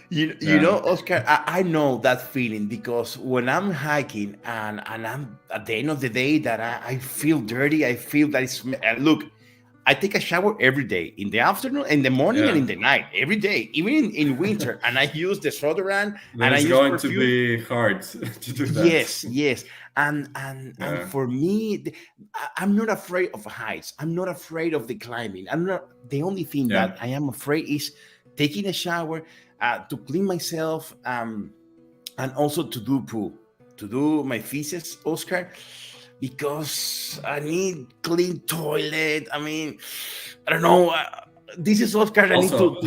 Speaker 1: You know, Oscar, I know that feeling, because when I'm hiking and I'm at the end of the day that I feel dirty, I feel that it's look. I take a shower every day, in the afternoon, in the morning, and in the night, every day, even in winter. And I use deodorant, and I use
Speaker 2: going
Speaker 1: perfume.
Speaker 2: to be hard to do that.
Speaker 1: Yes, and for me, I'm not afraid of heights. I'm not afraid of the climbing. I'm not. The only thing that I am afraid is taking a shower to clean myself, and also to do poo, to do my feces, Oscar. Because I need clean toilet. I mean, I don't know. This is Oscar. I need to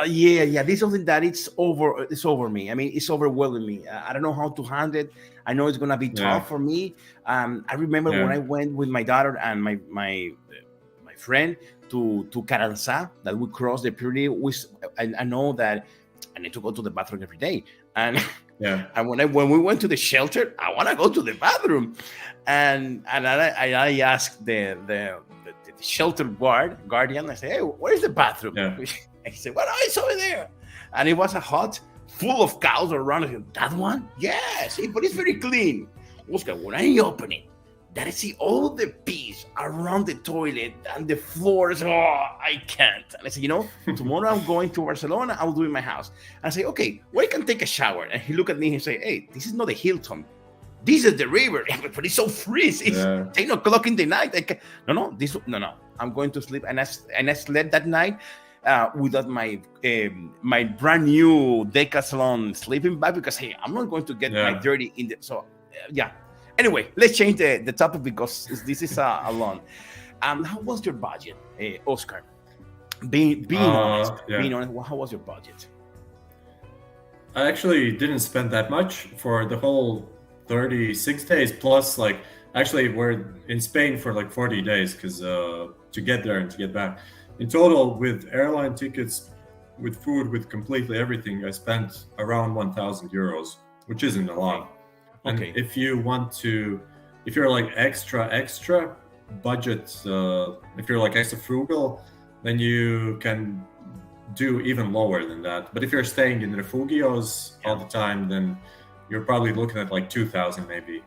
Speaker 1: this is something that it's over me. I mean, it's overwhelming me. I don't know how to handle it. I know it's gonna be tough for me. I remember when I went with my daughter and my friend to Caranza, that we crossed the Pyrenees. I know that I need to go to the bathroom every day, and and when we went to the shelter, I want to go to the bathroom, and I asked the shelter guardian. I said, "Hey, where's the bathroom?" He said, "Well, it's over there," and it was a hut full of cows around. I said, "That one? Yes, but it's very clean." Oscar, when I open it, that I see all the peas around the toilet and the floors. Oh, I can't. And I said, tomorrow I'm going to Barcelona. I'll do it in my house. And I say, okay, where can I take a shower? And he looked at me and say, hey, this is not the Hilton. This is the river. But it's so freezing. It's 10 o'clock in the night. No. I'm going to sleep. And I slept that night without my brand new Decathlon sleeping bag, because hey, I'm not going to get my dirty in the. So Anyway, let's change the topic, because this is a long. How was your budget, Oscar? Being honest, how was your budget?
Speaker 2: I actually didn't spend that much for the whole 36 days. Plus, actually, we're in Spain for 40 days because to get there and to get back. In total, with airline tickets, with food, with completely everything, I spent around 1,000 euros, which isn't a lot. And
Speaker 1: Okay.
Speaker 2: if you're like extra budget, if you're like extra frugal, then you can do even lower than that. But if you're staying in refugios all the time, then you're probably looking at like 2,000 maybe.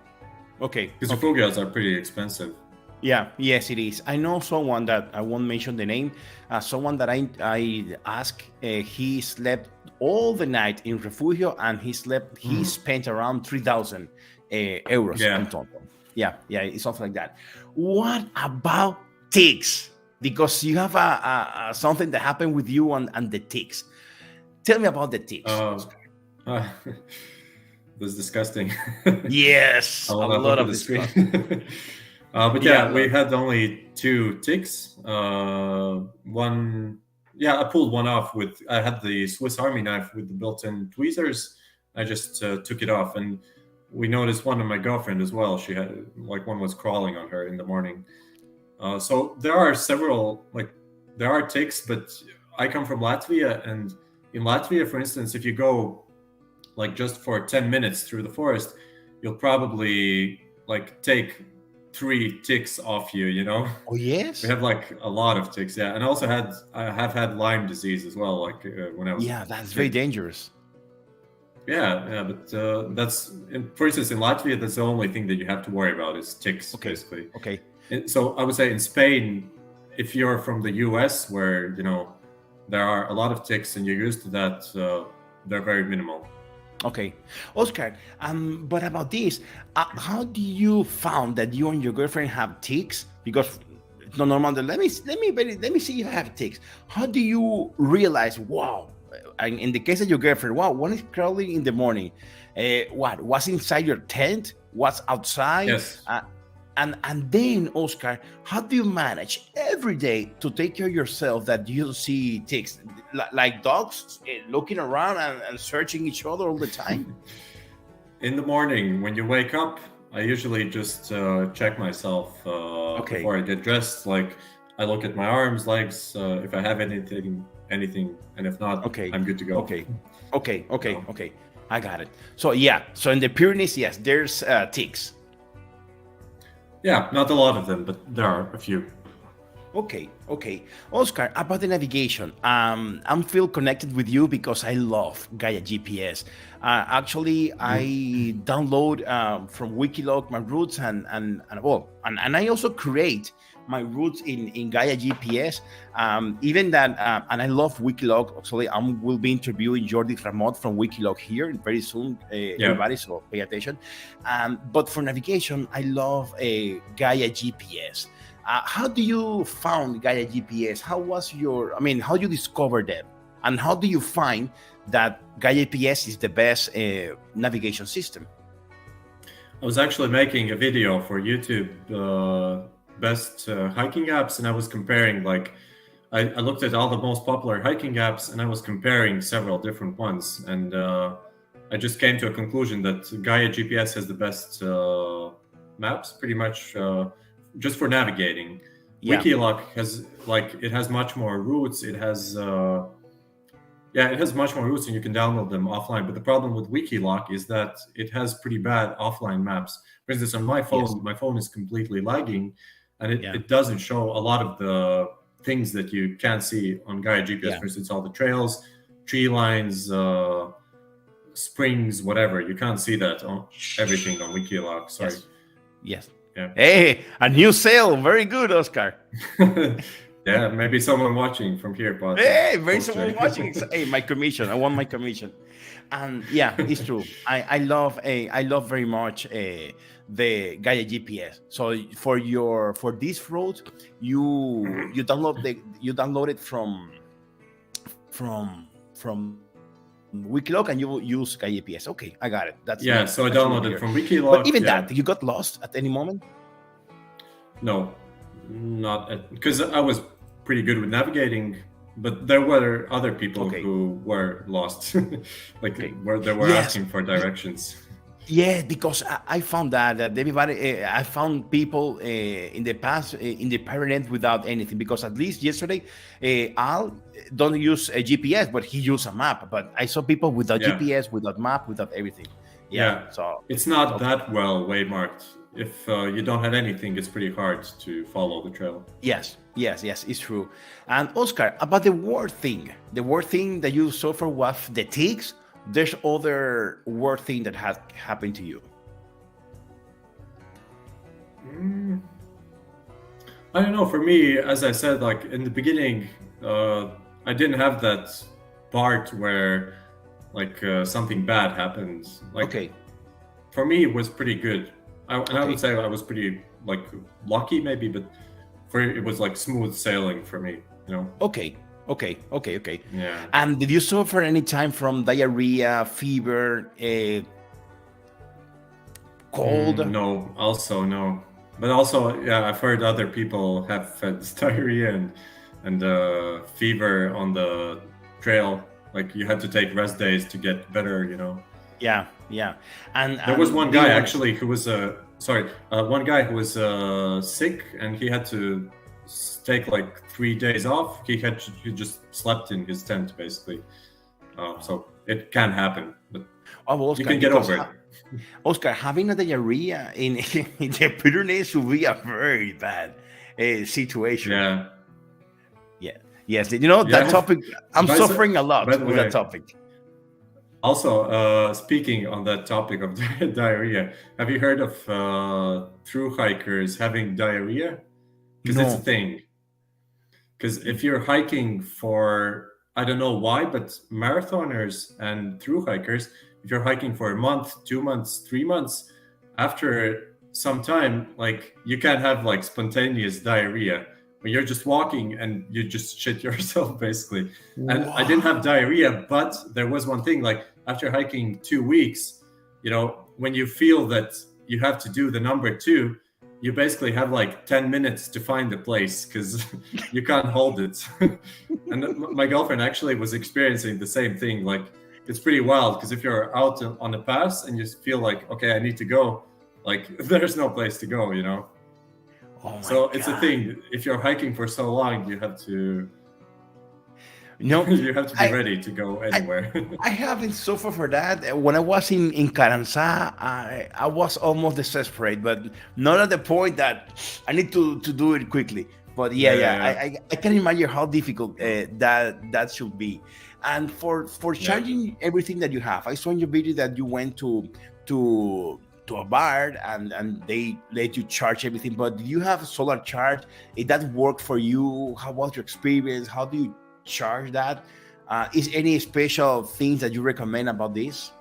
Speaker 1: Okay.
Speaker 2: Because refugios are pretty expensive.
Speaker 1: Yeah, yes, it is. I know someone that I won't mention the name. Someone that I asked, he slept all the night in refugio, and he spent around 3,000 euros in total. Yeah, it's something like that. What about ticks? Because you have something that happened with you and the ticks. Tell me about the ticks.
Speaker 2: That's disgusting.
Speaker 1: Yes, a lot of
Speaker 2: disgusting. But we had only 2 ticks. One, I pulled one off I had the Swiss Army knife with the built-in tweezers. I just took it off, and we noticed one on my girlfriend as well. She had one was crawling on her in the morning. So there are there are ticks, but I come from Latvia, and in Latvia, for instance, if you go just for 10 minutes through the forest, you'll probably take 3 ticks off you, you know?
Speaker 1: Oh, yes?
Speaker 2: We have a lot of ticks, yeah. And I have had Lyme disease as well, when I was...
Speaker 1: Yeah, that's very dangerous.
Speaker 2: Yeah, but for instance, in Latvia, that's the only thing that you have to worry about is ticks, basically.
Speaker 1: Okay.
Speaker 2: So I would say in Spain, if you're from the US, where, there are a lot of ticks and you're used to that, they're very minimal.
Speaker 1: Okay, Oscar. But about this, how do you found that you and your girlfriend have ticks? Because it's not normal. Let me see if I have ticks. How do you realize? Wow, and in the case of your girlfriend, wow, one is crawling in the morning. What was inside your tent? What's outside?
Speaker 2: Yes.
Speaker 1: And then, Oscar, how do you manage every day to take care of yourself that you see ticks? Like dogs looking around and searching each other all the time?
Speaker 2: In the morning, when you wake up, I usually just check myself before I get dressed. I look at my arms, legs, if I have anything, and if not, I'm good to go.
Speaker 1: Okay. I got it. So in the Pyrenees, yes, there's ticks.
Speaker 2: Yeah, not a lot of them, but there are a few.
Speaker 1: Okay. Oscar, about the navigation, I'm feel connected with you because I love Gaia GPS. Actually, I download from Wikilog my routes and I also create my routes in Gaia GPS. Even that, and I love Wikilog. Actually, I will be interviewing Jordi Ramot from Wikilog here very soon. Everybody, so pay attention. But for navigation, I love Gaia GPS. How do you found Gaia GPS? How you discover them? And how do you find that Gaia GPS is the best navigation system?
Speaker 2: I was actually making a video for YouTube, best hiking apps, and I was comparing, I looked at all the most popular hiking apps, and I was comparing several different ones. And I just came to a conclusion that Gaia GPS has the best maps, pretty much, just for navigating. Wikiloc has it has much more routes. It has much more routes, and you can download them offline. But the problem with Wikiloc is that it has pretty bad offline maps. For instance, on my phone, my phone is completely lagging, and it doesn't show a lot of the things that you can see on Gaia GPS. For instance, all the trails, tree lines, springs, whatever. You can't see that on everything on Wikiloc. Sorry.
Speaker 1: Yes.
Speaker 2: Yeah.
Speaker 1: Hey, a new sale. Very good, Oscar.
Speaker 2: Yeah, maybe someone watching from here. But
Speaker 1: hey, maybe someone watching. Hey, my commission. I want my commission. And it's true. I love very much the Gaia GPS. So for this road, you download it from Wikiloc, and you will use Gaia GPS. Okay, I got it.
Speaker 2: So I downloaded from Wikiloc.
Speaker 1: But even that, you got lost at any moment?
Speaker 2: No, not because I was pretty good with navigating, but there were other people who were lost, where they were asking for directions.
Speaker 1: Yeah, because I found that everybody, I found people in the past in the Pyrenees without anything. Because at least yesterday, Al don't use a GPS, but he used a map. But I saw people without GPS, without map, without everything.
Speaker 2: Yeah,
Speaker 1: So
Speaker 2: it's not
Speaker 1: okay.
Speaker 2: that well waymarked. If you don't have anything, it's pretty hard to follow the trail.
Speaker 1: Yes, it's true. And Oscar, about the word thing that you suffer with the ticks, there's other word thing that has happened to you.
Speaker 2: I don't know. For me, as I said, like in the beginning, I didn't have that part where like something bad happened. Like
Speaker 1: Okay,
Speaker 2: for me, it was pretty good. And I would
Speaker 1: okay,
Speaker 2: say I was pretty like lucky, maybe, but it was like smooth sailing for me. You know?
Speaker 1: okay, okay.
Speaker 2: Yeah.
Speaker 1: And did you suffer any time from diarrhea, fever, cold?
Speaker 2: No. Also, no. But also, yeah, I've heard other people have had diarrhea and fever on the trail. Like you had to take rest days to get better. You know.
Speaker 1: Yeah. And
Speaker 2: There was one
Speaker 1: do you
Speaker 2: guy
Speaker 1: want-
Speaker 2: actually who was one guy who was sick and he had to take like 3 days off. He just slept in his tent basically. So it can happen, but
Speaker 1: Oh, well, Oscar,
Speaker 2: you can get
Speaker 1: because
Speaker 2: over it.
Speaker 1: Oscar, having a diarrhea in the Pyrenees would be a very bad situation.
Speaker 2: Yeah.
Speaker 1: Yeah. Yes. You know, that
Speaker 2: Yeah.
Speaker 1: topic, I'm
Speaker 2: By the-
Speaker 1: suffering a lot
Speaker 2: by the
Speaker 1: with
Speaker 2: way,
Speaker 1: that topic.
Speaker 2: Also, speaking on that topic of diarrhea, have you heard of through hikers having diarrhea? Because it's a
Speaker 1: No.
Speaker 2: thing. Because if you're hiking for, I don't know why, but marathoners and through hikers, if you're hiking for a month, 2 months, 3 months, after some time, like you can have like spontaneous diarrhea when you're just walking and you just shit yourself basically. And I didn't have diarrhea, but there was one thing like after hiking 2 weeks, you know, when you feel that you have to do the number 2, you basically have like 10 minutes to find the place because you can't hold it. And my girlfriend actually was experiencing the same thing. Like it's pretty wild because if you're out on a pass and you feel like, okay, I need to go, like there's no place to go, you know?
Speaker 1: Oh my
Speaker 2: So it's a
Speaker 1: God.
Speaker 2: thing. If you're hiking for so long, you have to
Speaker 1: No,
Speaker 2: you have to be ready to go anywhere.
Speaker 1: I haven't suffered for that. When I was in Caranza, I was almost desperate, but not at the point that I need to do it quickly. But
Speaker 2: Yeah.
Speaker 1: I can imagine how difficult that should be. And for charging everything that you have, I saw in your video that you went to a bar and they let you charge everything. But do you have solar charge? Did that work for you? How was your experience? How do you charge that? Is any special things that you recommend about this?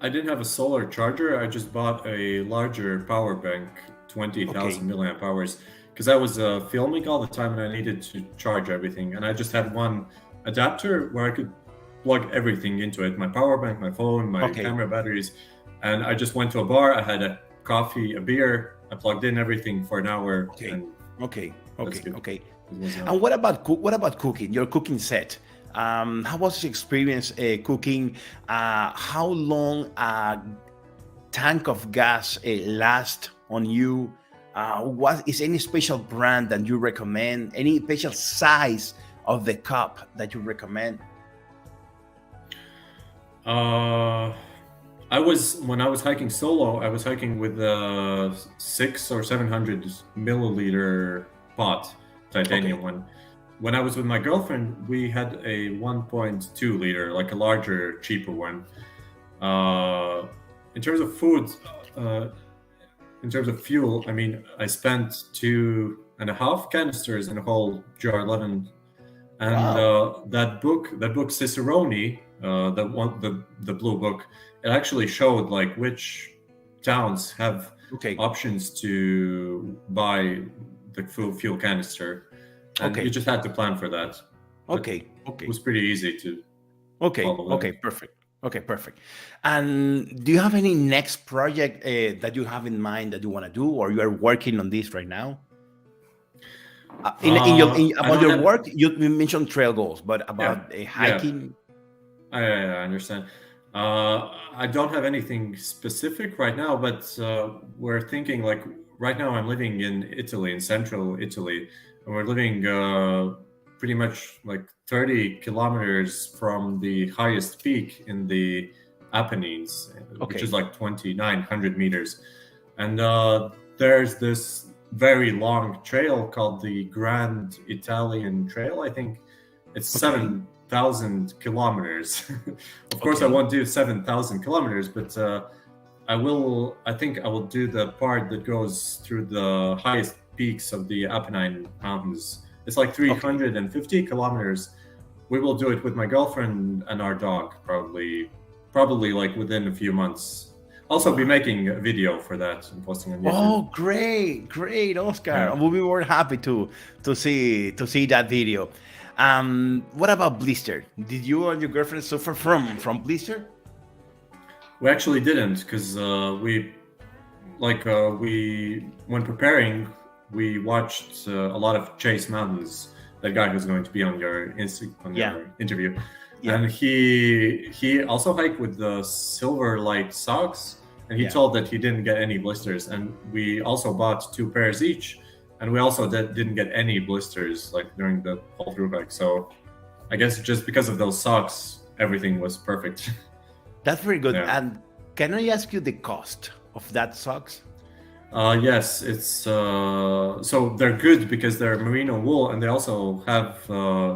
Speaker 2: I didn't have a solar charger. I just bought a larger power bank, 20,000 milliamp hours, because I was filming all the time and I needed to charge everything. And I just had one adapter where I could plug everything into it, my power bank, my phone, my camera batteries. And I just went to a bar. I had a coffee, a beer. I plugged in everything for an hour. And
Speaker 1: Okay.
Speaker 2: it was,
Speaker 1: And what about cooking? Your cooking set. How was your experience cooking? How long a tank of gas last on you? What is any special brand that you recommend? Any special size of the cup that you recommend?
Speaker 2: When I was hiking solo, I was hiking with a 600 or 700 milliliter pot, titanium one. When I was with my girlfriend, we had a 1.2 liter, like a larger, cheaper one. In terms of food, in terms of fuel, I mean, I spent 2.5 canisters in a whole GR11, and that book Cicerone, the blue book, it actually showed like which towns have options to buy the fuel canister. And you just had to plan for that. It was pretty easy to follow that.
Speaker 1: Perfect. And do you have any next project that you have in mind that you want to do, or you are working on this right now? About your work, you mentioned trail goals, but about hiking.
Speaker 2: I understand. I don't have anything specific right now, but we're thinking like right now I'm living in Italy, in central Italy, and we're living pretty much like 30 kilometers from the highest peak in the Apennines,
Speaker 1: Okay.
Speaker 2: which is like 2,900 meters. And there's this very long trail called the Grand Italian Trail. I think it's 7,000 kilometers. Of course, I won't do 7,000 kilometers, but I think I will do the part that goes through the highest peaks of the Apennine Mountains. It's like 350 kilometers. We will do it with my girlfriend and our dog, probably like within a few months. Also, be making a video for that and posting on YouTube.
Speaker 1: Oh, great, Oscar!
Speaker 2: Yeah.
Speaker 1: We'll be more happy to see that video. What about blister? Did you and your girlfriend suffer from blister?
Speaker 2: We actually didn't, because when preparing, we watched a lot of Chase Mountains, that guy who's going to be on your your interview. Yeah. And he also hiked with the Silver Light socks, and he told that he didn't get any blisters. And we also bought 2 pairs each, and we also didn't get any blisters like during the whole through hike. So I guess just because of those socks, everything was perfect.
Speaker 1: That's very good.
Speaker 2: Yeah.
Speaker 1: And can I ask you the cost of that socks?
Speaker 2: Yes, it's so they're good because they're merino wool, and they also have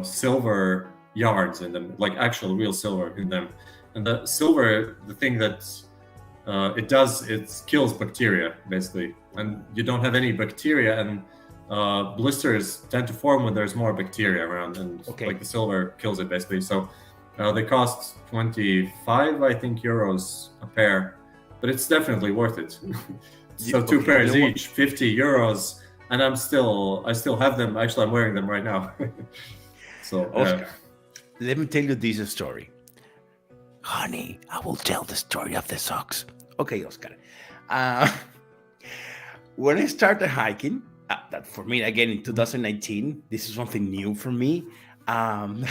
Speaker 2: silver yards in them, like actual real silver in them. And the silver, the thing that it does, it kills bacteria basically, and you don't have any bacteria, and blisters tend to form when there's more bacteria around, and like the silver kills it basically. So they cost 25, I think, euros a pair, but it's definitely worth it. So 2 pairs each, 50 euros, and I still have them. Actually, I'm wearing them right now. So
Speaker 1: Oscar, let me tell you this story. Honey, I will tell the story of the socks. Okay, Oscar. When I started hiking, that for me, again, in 2019, this is something new for me. And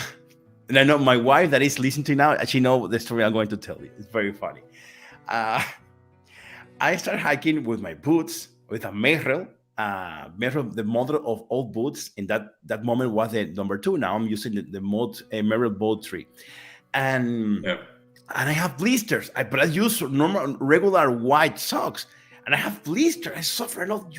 Speaker 1: I know my wife that is listening to now, she knows the story I'm going to tell you. It's very funny. I started hiking with my boots, with a Merrell, the model of old boots. In that moment was the number 2. Now I'm using the Merrell Boat 3. And I have blisters. But I use normal, regular white socks. And I have blisters. I suffer a lot.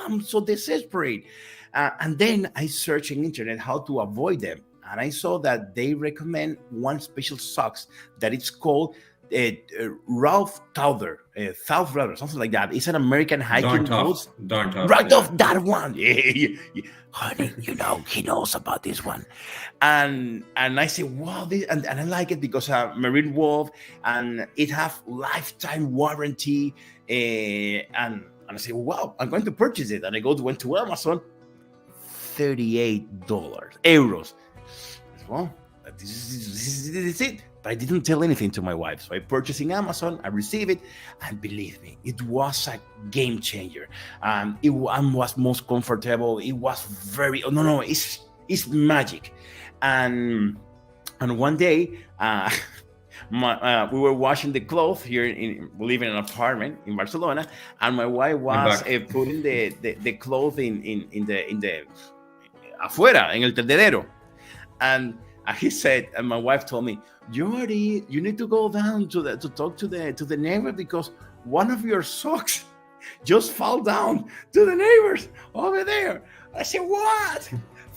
Speaker 1: I'm so desperate. And then I searched in internet how to avoid them. And I saw that they recommend one special socks that it's called Ralph Tauder, something like that. It's an American hiking boots.
Speaker 2: Darn tough.
Speaker 1: Right off that one. Yeah. Honey, he knows about this one. And I say, wow, and I like it because marine wolf, and it have lifetime warranty. And I say, wow, I'm going to purchase it. And I went to Amazon, €38. Well, this is it. But I didn't tell anything to my wife. So I purchased in Amazon, I received it, and believe me, it was a game changer. It was most comfortable. It was very, it's magic. And one day, we were washing the clothes here. We live in an apartment in Barcelona, and my wife was putting the clothes in the afuera, en el tendedero. And he said, and my wife told me, Jordi, you need to go down to talk to the neighbor because one of your socks just fell down to the neighbors over there. I said, what?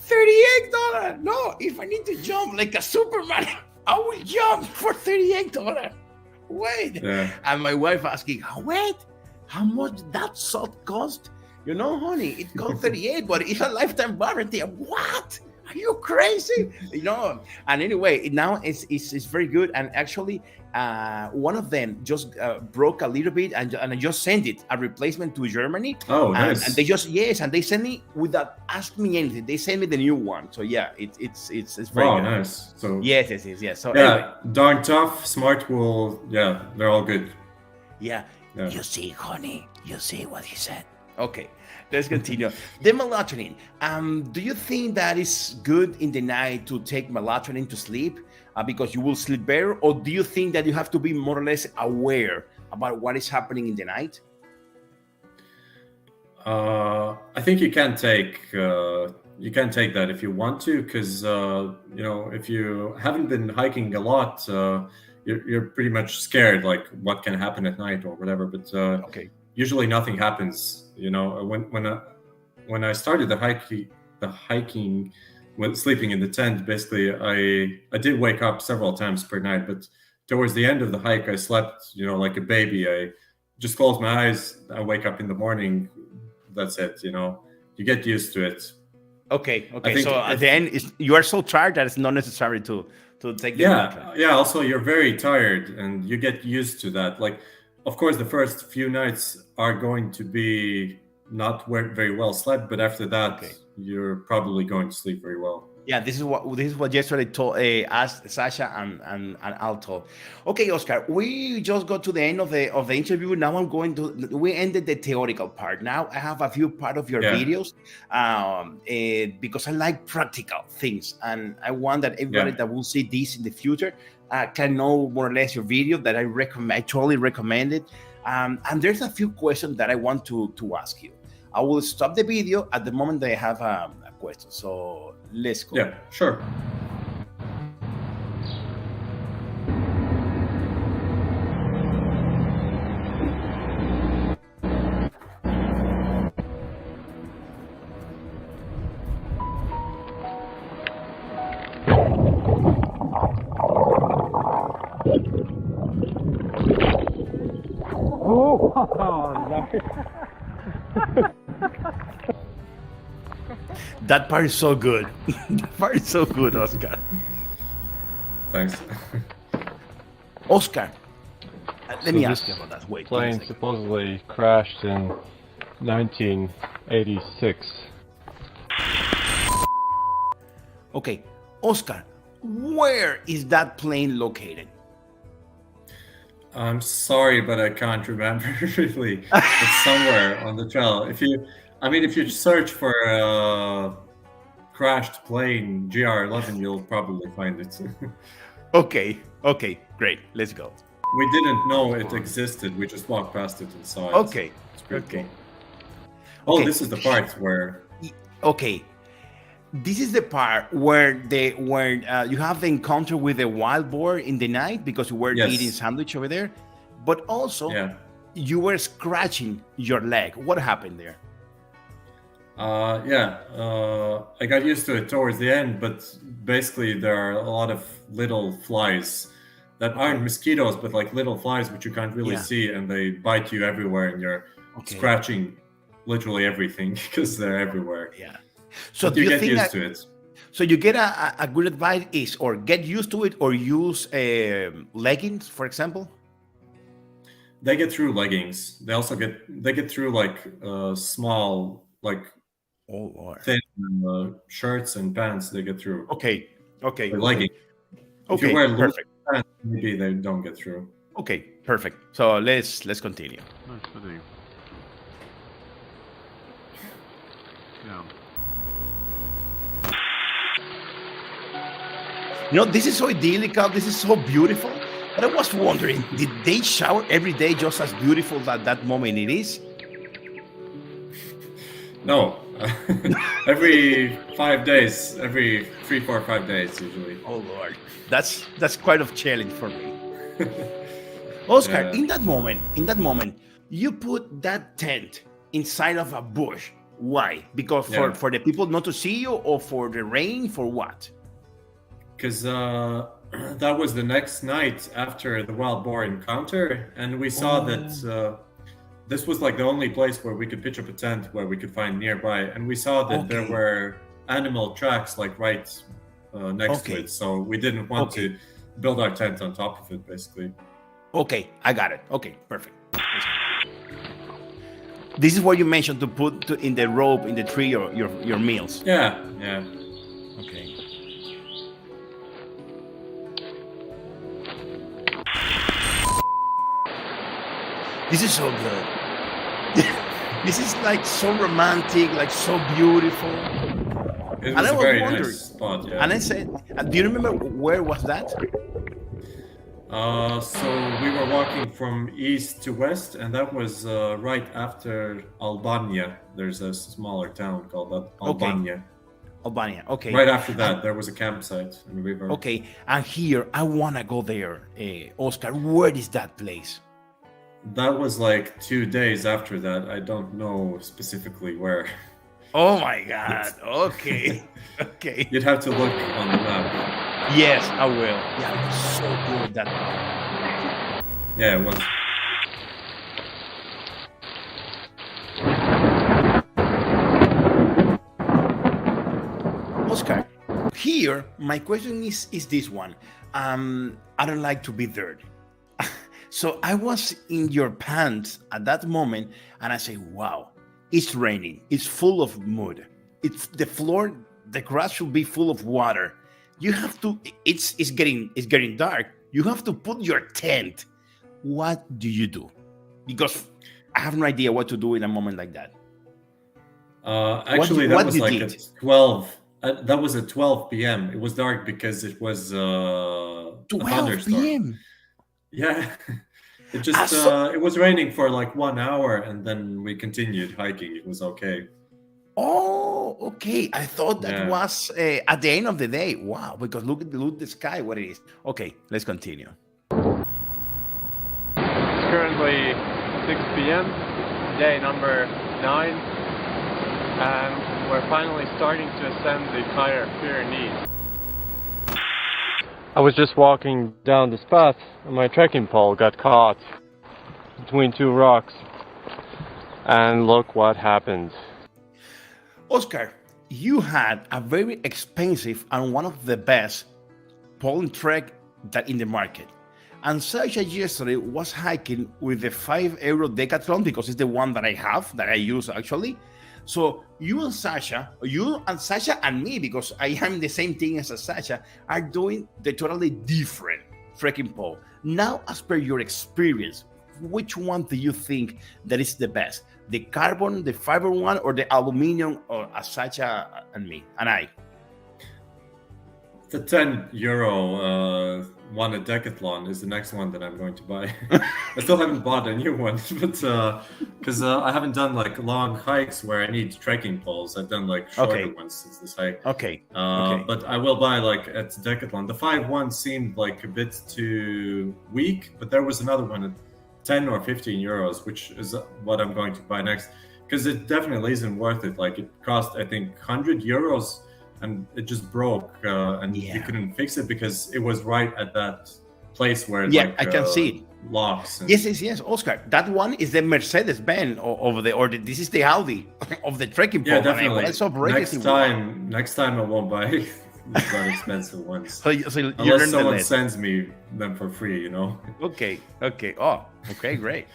Speaker 1: $38? No, if I need to jump like a Superman, I will jump for $38. Wait. Yeah. And my wife asking, wait, how much that sock cost? Honey, it cost 38, but it's a lifetime warranty. What? Are you crazy? And anyway, now it's very good. And actually, one of them just broke a little bit, and I just sent it a replacement to Germany.
Speaker 2: Oh, nice.
Speaker 1: And they and they sent me without asking me anything. They sent me the new one. So yeah, it's very good.
Speaker 2: Nice. So
Speaker 1: yes. So
Speaker 2: anyway. Darn tough, smart wool. Yeah, they're all good.
Speaker 1: Yeah. You see, honey. You see what he said. Okay. Let's continue. The melatonin. Do you think that is good in the night to take melatonin to sleep because you will sleep better? Or do you think that you have to be more or less aware about what is happening in the night?
Speaker 2: I think you can take that if you want to, because if you haven't been hiking a lot, you're pretty much scared, like what can happen at night or whatever. But usually nothing happens. When I started the hiking, when sleeping in the tent, basically I did wake up several times per night, but towards the end of the hike, I slept, like a baby. I just close my eyes, I wake up in the morning. That's it. You get used to it.
Speaker 1: Okay. So at the end, you are so tired that it's not necessary to take the nap.
Speaker 2: Yeah. Also, you're very tired, and you get used to that. Like, of course, the first few nights are going to be not very well slept, but after that, you're probably going to sleep very well.
Speaker 1: Yeah, this is what yesterday asked Sasha and Alto. Okay, Oscar, we just got to the end of the interview. Now we ended the theoretical part. Now I have a few part of your videos because I like practical things, and I want that everybody that will see this in the future can know more or less your video that I recommend. I totally recommend it. And there's a few questions that I want to ask you. I will stop the video at the moment that I have a question. So let's go.
Speaker 2: Yeah, sure.
Speaker 1: That part is so good. That part is so good, Oscar.
Speaker 2: Thanks.
Speaker 1: Oscar, let me ask you about that. Wait.
Speaker 4: Plane supposedly crashed in 1986.
Speaker 1: Okay, Oscar, where is that plane located?
Speaker 2: I'm sorry, but I can't remember really. It's somewhere on the trail. If you search for a crashed plane GR11, you'll probably find it.
Speaker 1: Okay, great. Let's go.
Speaker 2: We didn't know it existed. We just walked past it and saw it.
Speaker 1: Okay.
Speaker 2: It's pretty cool. Oh, this is the part where.
Speaker 1: Okay. This is the part where you have the encounter with the wild boar in the night because you were eating sandwich over there, but also you were scratching your leg. What happened there?
Speaker 2: I got used to it towards the end, but basically there are a lot of little flies that aren't mosquitoes, but like little flies which you can't really see, and they bite you everywhere, and you're scratching literally everything because they're everywhere.
Speaker 1: Yeah. So
Speaker 2: do you get used to it?
Speaker 1: So you get a good advice is or get used to it or use leggings, for example.
Speaker 2: They get through leggings. They also get through like small thin shirts and pants. They get through.
Speaker 1: Okay.
Speaker 2: Leggings. If you wear loose pants, maybe they don't get through.
Speaker 1: Okay, perfect. So let's continue. This is so idyllical. This is so beautiful. But I was wondering, did they shower every day just as beautiful as that moment it is?
Speaker 2: No. Every 5 days, every 3, 4, 5 days usually.
Speaker 1: Oh Lord, that's quite a challenge for me. Oscar, in that moment, you put that tent inside of a bush. Why? Because for the people not to see you, or for the rain, for what?
Speaker 2: Because that was the next night after the wild boar encounter, and we saw that this was like the only place where we could pitch up a tent where we could find nearby, and we saw that there were animal tracks like right next to it, so we didn't want to build our tent on top of it, basically.
Speaker 1: Okay, I got it. Okay, perfect. This is what you mentioned to put in the rope in the tree your meals.
Speaker 2: Yeah.
Speaker 1: Okay. This is so good. This is like so romantic, like so beautiful.
Speaker 2: It was a very nice spot, yeah.
Speaker 1: And I said, do you remember where was that?
Speaker 2: So we were walking from east to west, and that was right after Albania. There's a smaller town called Albania.
Speaker 1: Albania. Okay.
Speaker 2: Right after that, there was a campsite in the river.
Speaker 1: Okay, and here I wanna go there, Oscar. Where is that place?
Speaker 2: That was like 2 days after that. I don't know specifically where.
Speaker 1: Oh my God. Okay. Okay.
Speaker 2: You'd have to look on the map.
Speaker 1: Yes, I will. Yeah, it was so good that part.
Speaker 2: Yeah, it was.
Speaker 1: Oscar, here my question is this one. I don't like to be dirty. So I was in your pants at that moment and I say, wow, it's raining. It's full of mud. It's the floor, the grass should be full of water. You have to, it's getting dark. You have to put your tent. What do you do? Because I have no idea what to do in a moment like that.
Speaker 2: Actually, that was like at 12. That was at 12 p.m. It was dark because it was
Speaker 1: 12
Speaker 2: a thunderstorm.
Speaker 1: p.m.
Speaker 2: Yeah, it just it was raining for like 1 hour, and then we continued hiking. It was okay.
Speaker 1: Oh, okay. I thought that was at the end of the day. Wow, because look at the sky, what it is. Okay, let's continue.
Speaker 4: It's currently 6 p.m., day number 9, and we're finally starting to ascend the Pyrenees. I was just walking down this path and my trekking pole got caught between 2 rocks. And look what happened.
Speaker 1: Oscar, you had a very expensive and one of the best pole trek that in the market. And Sasha yesterday was hiking with the €5 Decathlon because it's the one that I have, that I use actually. So you and Sasha and me, because I am the same thing as Sasha, are doing the totally different trekking pole. Now, as per your experience, which one do you think that is the best? The carbon, the fiber one, or the aluminum, or Sasha and me, and I?
Speaker 2: The €10 one at Decathlon is the next one that I'm going to buy. I still haven't bought a new one, but because I haven't done like long hikes where I need trekking poles. I've done like shorter ones since this hike.
Speaker 1: Okay.
Speaker 2: But I will buy like at Decathlon. The 5-1 seemed like a bit too weak, but there was another one at 10 or 15 euros, which is what I'm going to buy next, because it definitely isn't worth it. Like it cost, I think, 100 euros. And it just broke, and you couldn't fix it because it was right at that place where
Speaker 1: I can see it.
Speaker 2: Locks.
Speaker 1: Yes, Oscar. That one is the Mercedes-Benz this is the Audi of the trekking pole.
Speaker 2: Yeah, definitely. Next time I won't buy that expensive ones.
Speaker 1: So
Speaker 2: unless someone sends me them for free, you know.
Speaker 1: Okay. Oh, okay, great.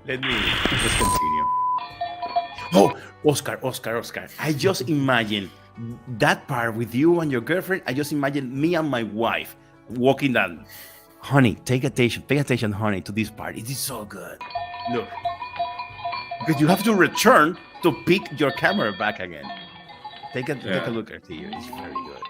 Speaker 1: Let's continue. Oh, Oscar. I just imagine that part with you and your girlfriend. I just imagine me and my wife walking down. Honey, pay attention, honey, to this part. It is so good. Look, because you have to return to pick your camera back again. Take a look at here. It's very good.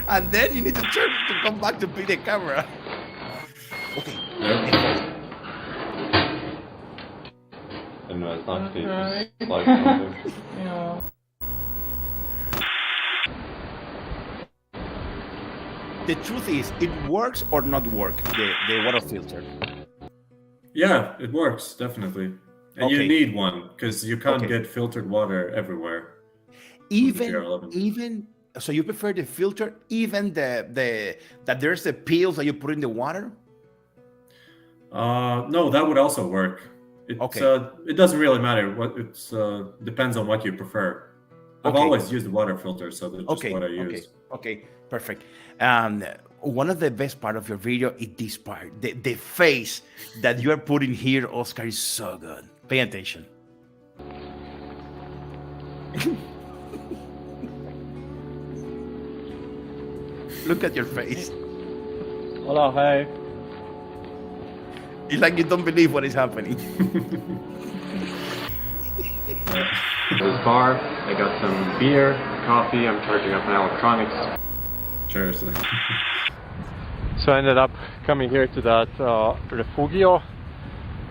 Speaker 1: And then you need to turn to come back to pick the camera. Okay.
Speaker 4: And it's not like
Speaker 1: The truth is, it works or not work, the water filter.
Speaker 2: Yeah, it works, definitely. And you need one, because you can't get filtered water everywhere.
Speaker 1: Even so you prefer the filter, even that there's the pills that you put in the water?
Speaker 2: No, that would also work. It doesn't really matter. Depends on what you prefer. I've always used the water filter, so that's just what I use.
Speaker 1: Okay, perfect. One of the best part of your video is this part. The face that you are putting here, Oscar, is so good. Pay attention. Look at your face.
Speaker 4: Hello, hey.
Speaker 1: It's like you don't believe what is happening.
Speaker 4: This bar, I got some beer, coffee, I'm charging up my electronics.
Speaker 2: Cheers.
Speaker 4: So I ended up coming here to that refugio,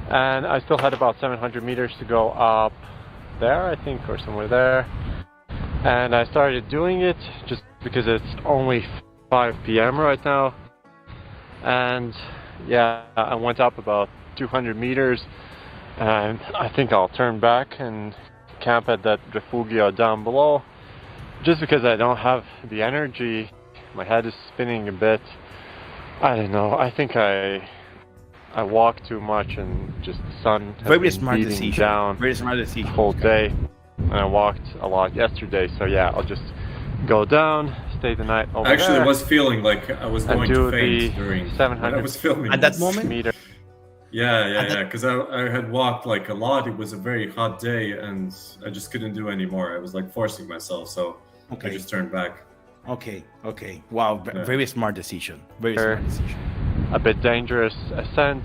Speaker 4: and I still had about 700 meters to go up there, I think, or somewhere there. And I started doing it just because it's only 5 p.m. right now. And yeah, I went up about 200 meters, and I think I'll turn back and camp at that refugio down below, just because I don't have the energy. My head is spinning a bit. I don't know, I think I walked too much, and just the sun has
Speaker 1: Very
Speaker 4: been
Speaker 1: smart
Speaker 4: beating
Speaker 1: decision.
Speaker 4: down
Speaker 1: Very smart decision.
Speaker 4: the whole day. And I walked a lot yesterday, so yeah, I'll just go down, stay the night over
Speaker 2: Actually,
Speaker 4: there.
Speaker 2: I was feeling like I was going to faint during when
Speaker 4: 700
Speaker 2: I was filming
Speaker 1: at that
Speaker 2: this.
Speaker 1: moment.
Speaker 4: meter.
Speaker 2: Yeah, because I had walked like a lot. It was a very hot day, and I just couldn't do anymore. I was like forcing myself, so I just turned back.
Speaker 1: Okay. Wow,
Speaker 2: Yeah.
Speaker 1: very smart decision. Very smart decision.
Speaker 4: A bit dangerous ascent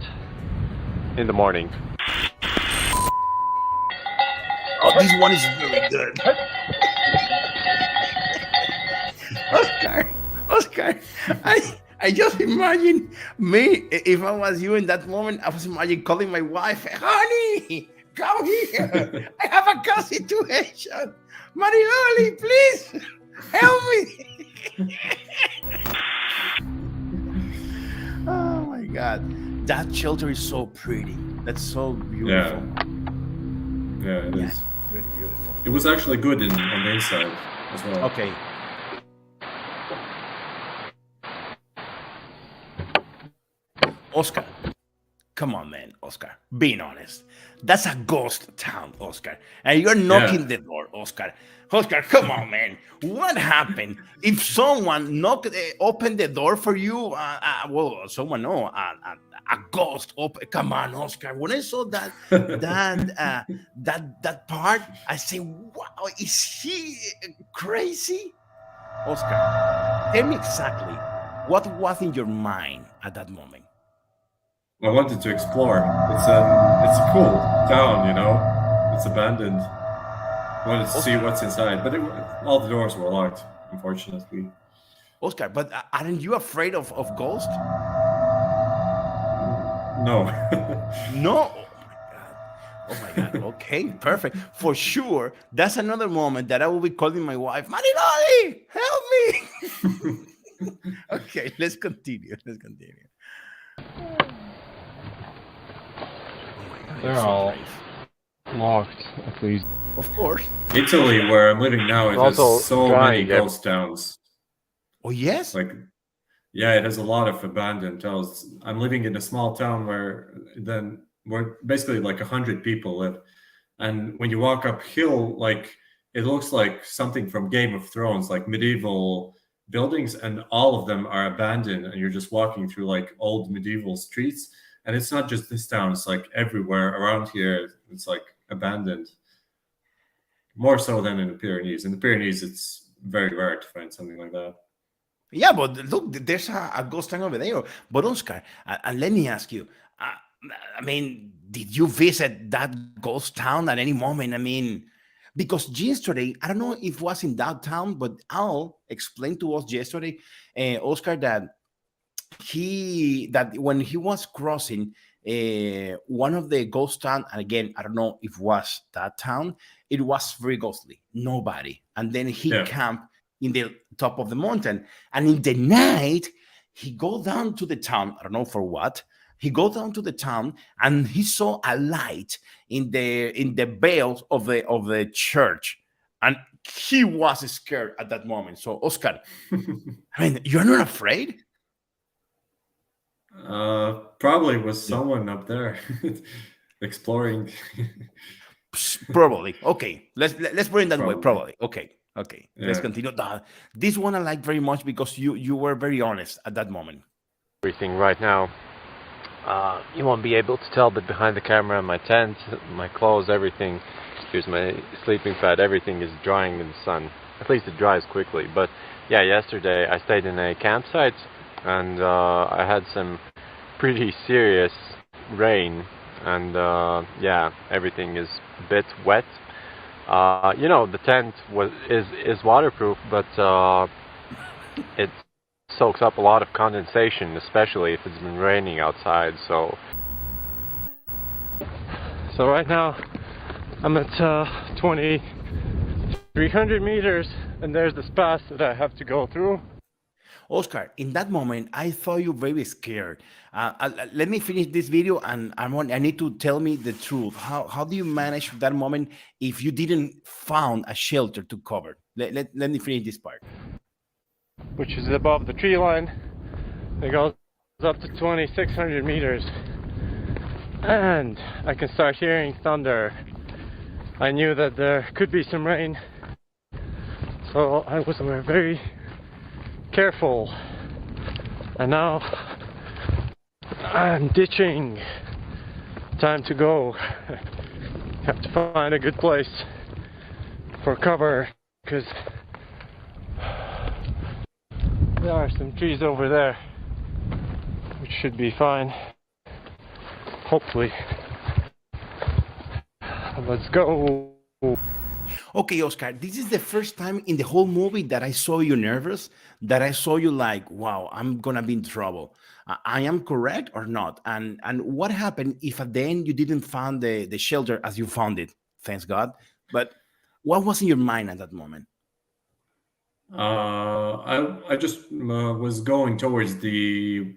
Speaker 4: in the morning.
Speaker 1: Oh, this one is very good. Oscar, I just imagine me, if I was you in that moment, I was imagining calling my wife, honey, come here. I have a car situation. Marioli, please help me. Oh my God. That shelter is so pretty. That's so beautiful.
Speaker 2: Yeah, it is.
Speaker 1: Really beautiful.
Speaker 2: It was actually good on the inside as well.
Speaker 1: Okay. Oscar, come on, man, Oscar. Being honest, that's a ghost town, Oscar, and you're knocking the door, Oscar. Oscar, come on, man. What happened? If someone opened the door for you, well, someone no, a ghost open. Come on, Oscar. When I saw that part, I say, wow, is he crazy? Oscar, tell me exactly what was in your mind at that moment.
Speaker 2: I wanted to explore. It's a cool town, you know. It's abandoned. I wanted to see what's inside, but all the doors were locked, unfortunately.
Speaker 1: Oscar, but aren't you afraid of ghosts?
Speaker 2: No.
Speaker 1: No. Oh my God. Okay, perfect. For sure, that's another moment that I will be calling my wife, Mariloli, help me. Okay, let's continue.
Speaker 4: They're all locked, at least.
Speaker 1: Of course.
Speaker 2: Italy, where I'm living now, it has
Speaker 4: Also
Speaker 2: so many ghost towns.
Speaker 1: Oh, yes?
Speaker 2: Like, yeah, it has a lot of abandoned towns. I'm living in a small town where basically like 100 people live. And when you walk uphill, like, it looks like something from Game of Thrones, like medieval buildings, and all of them are abandoned, and you're just walking through like old medieval streets. And it's not just this town, it's like everywhere around here, it's like abandoned. More so than in the Pyrenees. In the Pyrenees, it's very rare to find something like that.
Speaker 1: Yeah, but look, there's a ghost town over there. But Oscar, and let me ask you, I mean, did you visit that ghost town at any moment? I mean, because yesterday, I don't know if it was in that town, but Al explained to us yesterday, Oscar, that when he was crossing one of the ghost town, and again, I don't know if it was that town, it was very ghostly, nobody. And then he camped in the top of the mountain, and in the night he go down to the town. I don't know for what. He go down to the town, and he saw a light in the bells of the church, and he was scared at that moment. So Oscar, I mean, you're not afraid?
Speaker 2: Probably was someone up there exploring.
Speaker 1: Probably. Okay, let's put it that way. Probably. Okay.
Speaker 2: Yeah.
Speaker 1: Let's continue. This one I like very much because you were very honest at that moment.
Speaker 4: Everything right now. You won't be able to tell, but behind the camera, my tent, my clothes, everything, here's my sleeping pad, everything is drying in the sun. At least it dries quickly. But yeah, yesterday I stayed in a campsite, and I had some pretty serious rain, and yeah, everything is a bit wet. You know, the tent is waterproof, but it's soaks up a lot of condensation, especially if it's been raining outside. So right now I'm at 2,300 meters, and there's this pass that I have to go through.
Speaker 1: Oscar, in that moment, I thought you were very scared. Let me finish this video, and I need to tell me the truth. How do you manage that moment if you didn't found a shelter to cover? Let me finish this part.
Speaker 4: Which is above the tree line. It goes up to 2,600 meters. And I can start hearing thunder. I knew that there could be some rain. So I was very careful, and now I'm ditching. Time to go. Have to find a good place for cover, because there are some trees over there which should be fine, hopefully. Let's go.
Speaker 1: Okay, Oscar, this is the first time in the whole movie that I saw you nervous, that I saw you like, wow, I'm gonna be in trouble. I am correct or not? And what happened if at the end you didn't find the shelter as you found it? Thanks God. But what was in your mind at that moment?
Speaker 2: I just was going towards the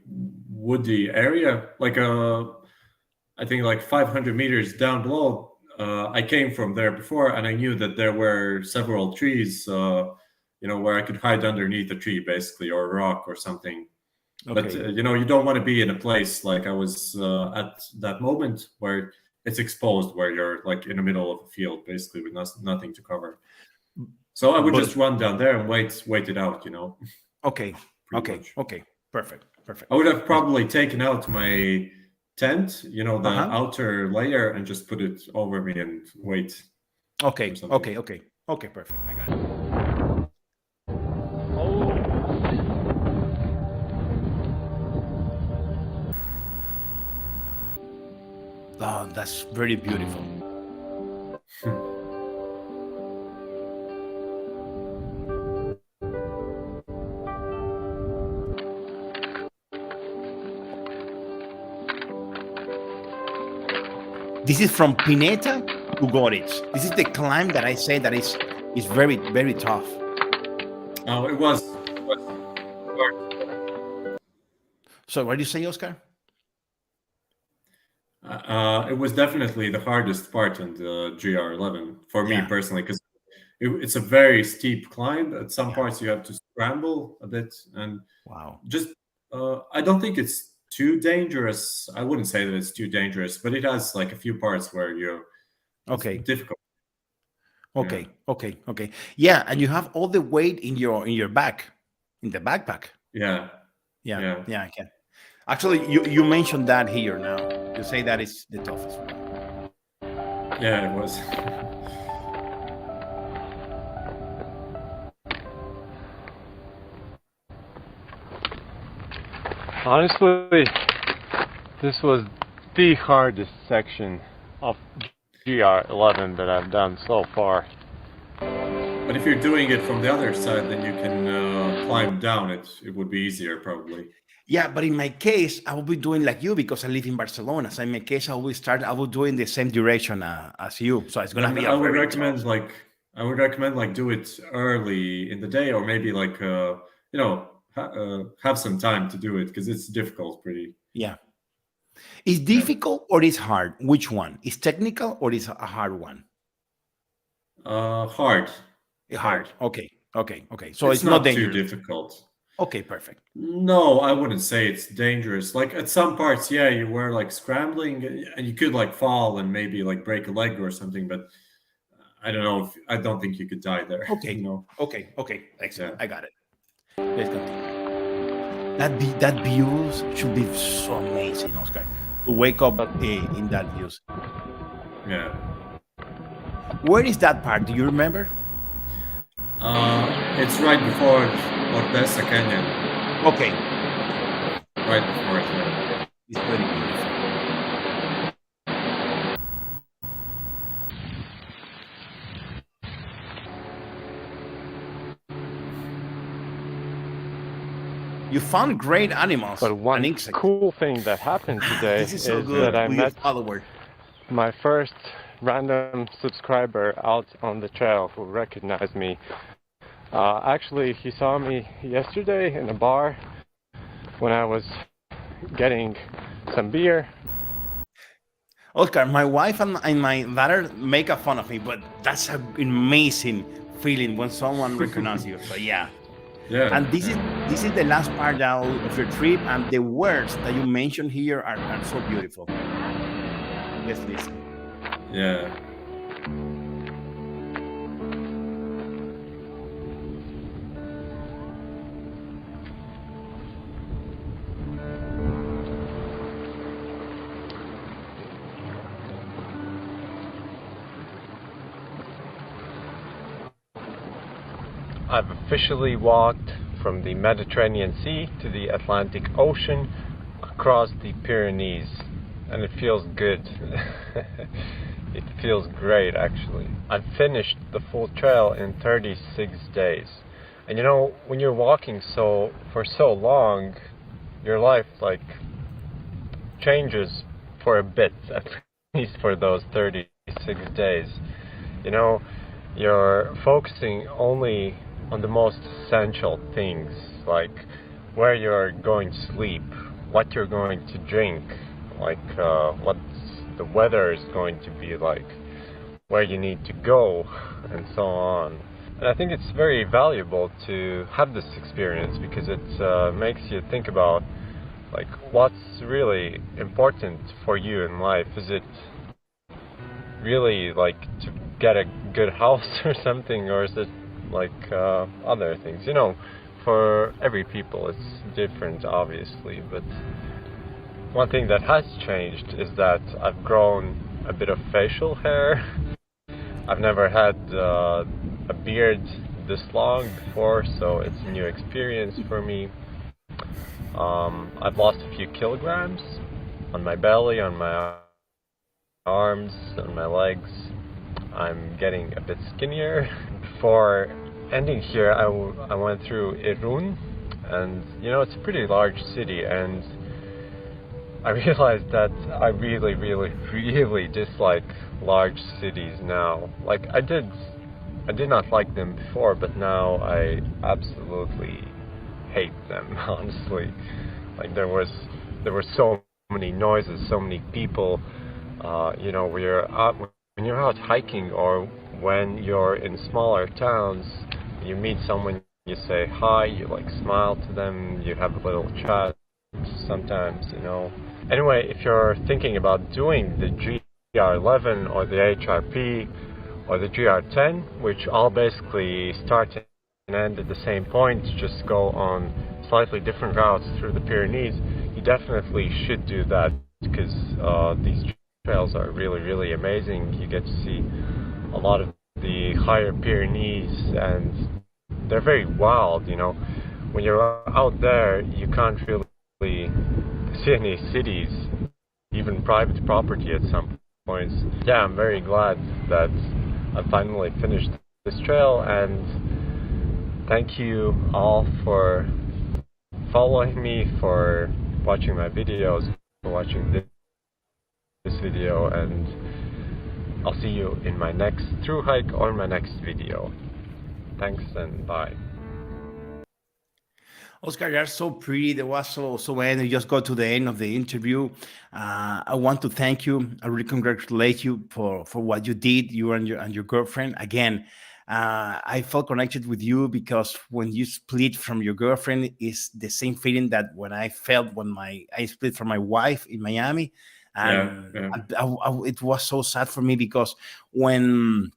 Speaker 2: woody area, like I think like 500 meters down below. I came from there before, and I knew that there were several trees, where I could hide underneath a tree, basically, or a rock or something. Okay. But you don't want to be in a place like I was at that moment where it's exposed, where you're like in the middle of a field, basically, with nothing to cover. So I would just run down there and wait it out,
Speaker 1: Okay. Okay. Perfect.
Speaker 2: I would have probably taken out my tent, the outer layer, and just put it over me and wait.
Speaker 1: Okay, perfect. I got it. Oh, that's very beautiful. This is from Pineta to Gorich. This is the climb that I say that is very, very tough.
Speaker 2: Oh, it was.
Speaker 1: So what do you say, Oscar?
Speaker 2: It was definitely the hardest part on the GR11 for me personally, because it's a very steep climb. At some parts you have to scramble a bit, and just I don't think it's too dangerous. I wouldn't say that it's too dangerous, but it has like a few parts where it's difficult.
Speaker 1: Okay. Yeah, and you have all the weight in your back, in the backpack.
Speaker 2: Yeah,
Speaker 1: I can. Actually, you mentioned that here now. You say that is the toughest one.
Speaker 2: Yeah, it was.
Speaker 4: Honestly, this was the hardest section of GR11 that I've done so far.
Speaker 2: But if you're doing it from the other side, then you can climb down it. It would be easier, probably.
Speaker 1: Yeah, but in my case, I will be doing like you because I live in Barcelona. So in my case, I will do in the same direction as you. So it's gonna be.
Speaker 2: I would recommend do it early in the day, or maybe like have some time to do it, because it's difficult, pretty.
Speaker 1: Yeah. Is difficult or is hard? Which one? Is technical or is a hard one?
Speaker 2: Hard.
Speaker 1: Hard. Okay. So it's
Speaker 2: not
Speaker 1: dangerous.
Speaker 2: Too difficult.
Speaker 1: Okay, perfect.
Speaker 2: No, I wouldn't say it's dangerous. Like at some parts, yeah, you were like scrambling and you could like fall and maybe like break a leg or something, but I don't know. I don't think you could die there.
Speaker 1: Okay. Okay. Excellent. Yeah. I got it. Let's continue. That views should be so amazing, Oscar. To wake up in that views.
Speaker 2: Yeah.
Speaker 1: Where is that part? Do you remember?
Speaker 2: It's right before Ortesa Canyon.
Speaker 1: Okay.
Speaker 2: Right before it. Yeah.
Speaker 1: It's very beautiful. you found great animals
Speaker 4: But
Speaker 1: and
Speaker 4: one
Speaker 1: insects.
Speaker 4: cool thing that happened today
Speaker 1: This is so
Speaker 4: is
Speaker 1: good
Speaker 4: that I
Speaker 1: with your
Speaker 4: met
Speaker 1: follower.
Speaker 4: my first random subscriber out on the trail who recognized me. Actually, he saw me yesterday in a bar when I was getting some beer.
Speaker 1: Oscar, my wife and my daughter make a fun of me, but that's an amazing feeling when someone recognizes you. So yeah.
Speaker 2: Yeah.
Speaker 1: And this is the last part now of your trip, and the words that you mentioned here are so beautiful. Let's listen.
Speaker 2: Yeah.
Speaker 4: I've officially walked from the Mediterranean Sea to the Atlantic Ocean across the Pyrenees, and it feels good. It feels great, actually. I've finished the full trail in 36 days. And you know, when you're walking for so long, your life changes for a bit, at least for those 36 days. You know, you're focusing only on the most essential things, like where you're going to sleep, what you're going to drink, what the weather is going to be like, where you need to go, and so on. And I think it's very valuable to have this experience because it makes you think about what's really important for you in life. Is it really to get a good house or something, or is it other things? You know, for every people it's different, obviously, but one thing that has changed is that I've grown a bit of facial hair. I've never had a beard this long before, so it's a new experience for me. I've lost a few kilograms on my belly, on my arms, on my legs. I'm getting a bit skinnier. Before ending here, I went through Irun, and you know, it's a pretty large city, and I realized that I really, really, really dislike large cities now. I did not like them before, but now I absolutely hate them, honestly. There were so many noises, so many people. You know, when you're out hiking, or when you're in smaller towns, you meet someone, you say hi, you smile to them, you have a little chat sometimes, you know. Anyway, if you're thinking about doing the GR11 or the HRP or the GR10, which all basically start and end at the same point, just go on slightly different routes through the Pyrenees, you definitely should do that, because these trails are really, really amazing. You get to see a lot of the higher Pyrenees, and they're very wild, you know. When you're out there, you can't really see any cities, even private property at some points. Yeah, I'm very glad that I finally finished this trail, and thank you all for following me, for watching my videos, for watching this video, and I'll see you in my next through hike or my next video. Thanks and bye.
Speaker 1: Oscar, you're so pretty. That was so end. You just got to the end of the interview. I want to thank you. I really congratulate you for what you did, you and your girlfriend. Again, I felt connected with you because when you split from your girlfriend, is the same feeling that when I felt when I split from my wife in Miami, and it was so sad for me because when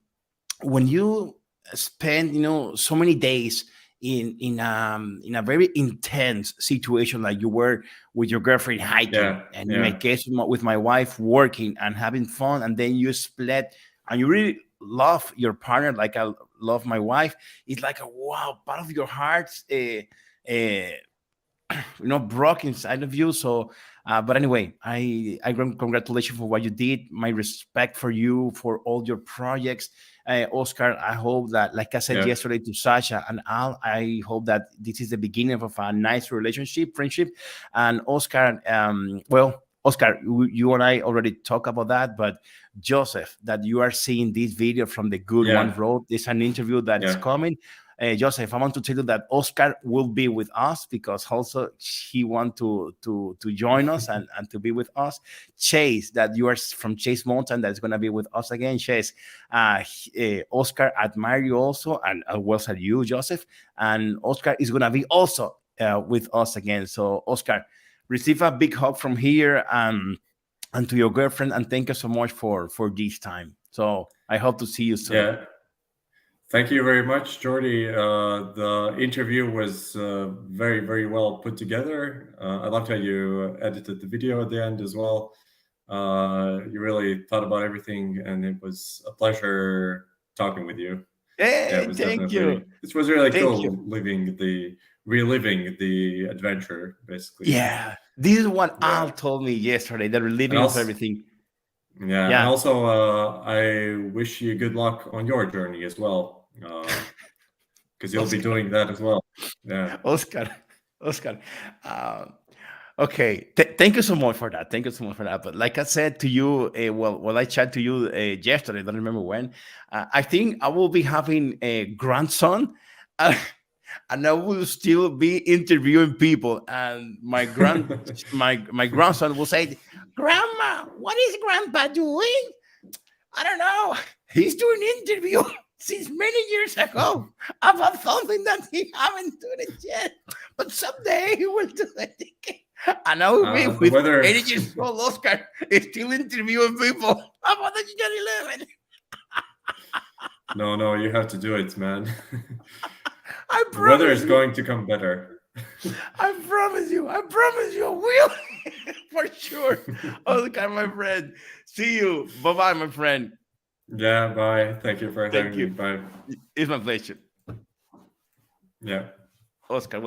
Speaker 1: you spend so many days in a very intense situation, like you were with your girlfriend hiking, and in my case with my wife working and having fun, and then you split and you really love your partner like I love my wife, it's like a wow, part of your heart broke inside of you. So, but anyway, congratulations for what you did. My respect for you for all your projects, Oscar. I hope that, like I said yesterday to Sasha and Al, I hope that this is the beginning of a nice relationship, friendship. And Oscar, Oscar, you and I already talked about that, but Joseph, that you are seeing this video from the Good One Road. There's an interview that is coming. Joseph, I want to tell you that Oscar will be with us because also he wants to join us and to be with us. Chase, that you are from Chase Mountain, that's going to be with us again. Chase, Oscar admire you also, and as well as you, Joseph. And Oscar is going to be also with us again. So, Oscar, receive a big hug from here and to your girlfriend, and thank you so much for this time. So I hope to see you soon.
Speaker 2: Yeah. Thank you very much, Jordy. The interview was very, very well put together. I loved how you edited the video at the end as well. You really thought about everything, and it was a pleasure talking with you.
Speaker 1: Hey, thank you.
Speaker 2: It was really cool reliving the adventure, basically.
Speaker 1: Yeah, this is what Al told me yesterday. The reliving of everything.
Speaker 2: Yeah, and also I wish you good luck on your journey as well, because you'll be doing that as well. Yeah,
Speaker 1: Oscar. Okay, thank you so much for that. Thank you so much for that. But like I said to you, I chat to you yesterday, I don't remember when. I think I will be having a grandson, and I will still be interviewing people. And my grandson will say, "Grandma, what is Grandpa doing? I don't know. He's doing interview since many years ago about something that he haven't done it yet, but someday he will do it." And I will be with 80 years old Oscar still interviewing people about the GR11.
Speaker 2: No, you have to do it, man.
Speaker 1: I promise.
Speaker 2: The weather is going to come better.
Speaker 1: I promise you, I will. For sure. Oscar, my friend. See you. Bye-bye, my friend.
Speaker 2: Yeah, bye. Thank you for having me. Bye.
Speaker 1: It's my pleasure.
Speaker 2: Yeah.
Speaker 1: Oscar.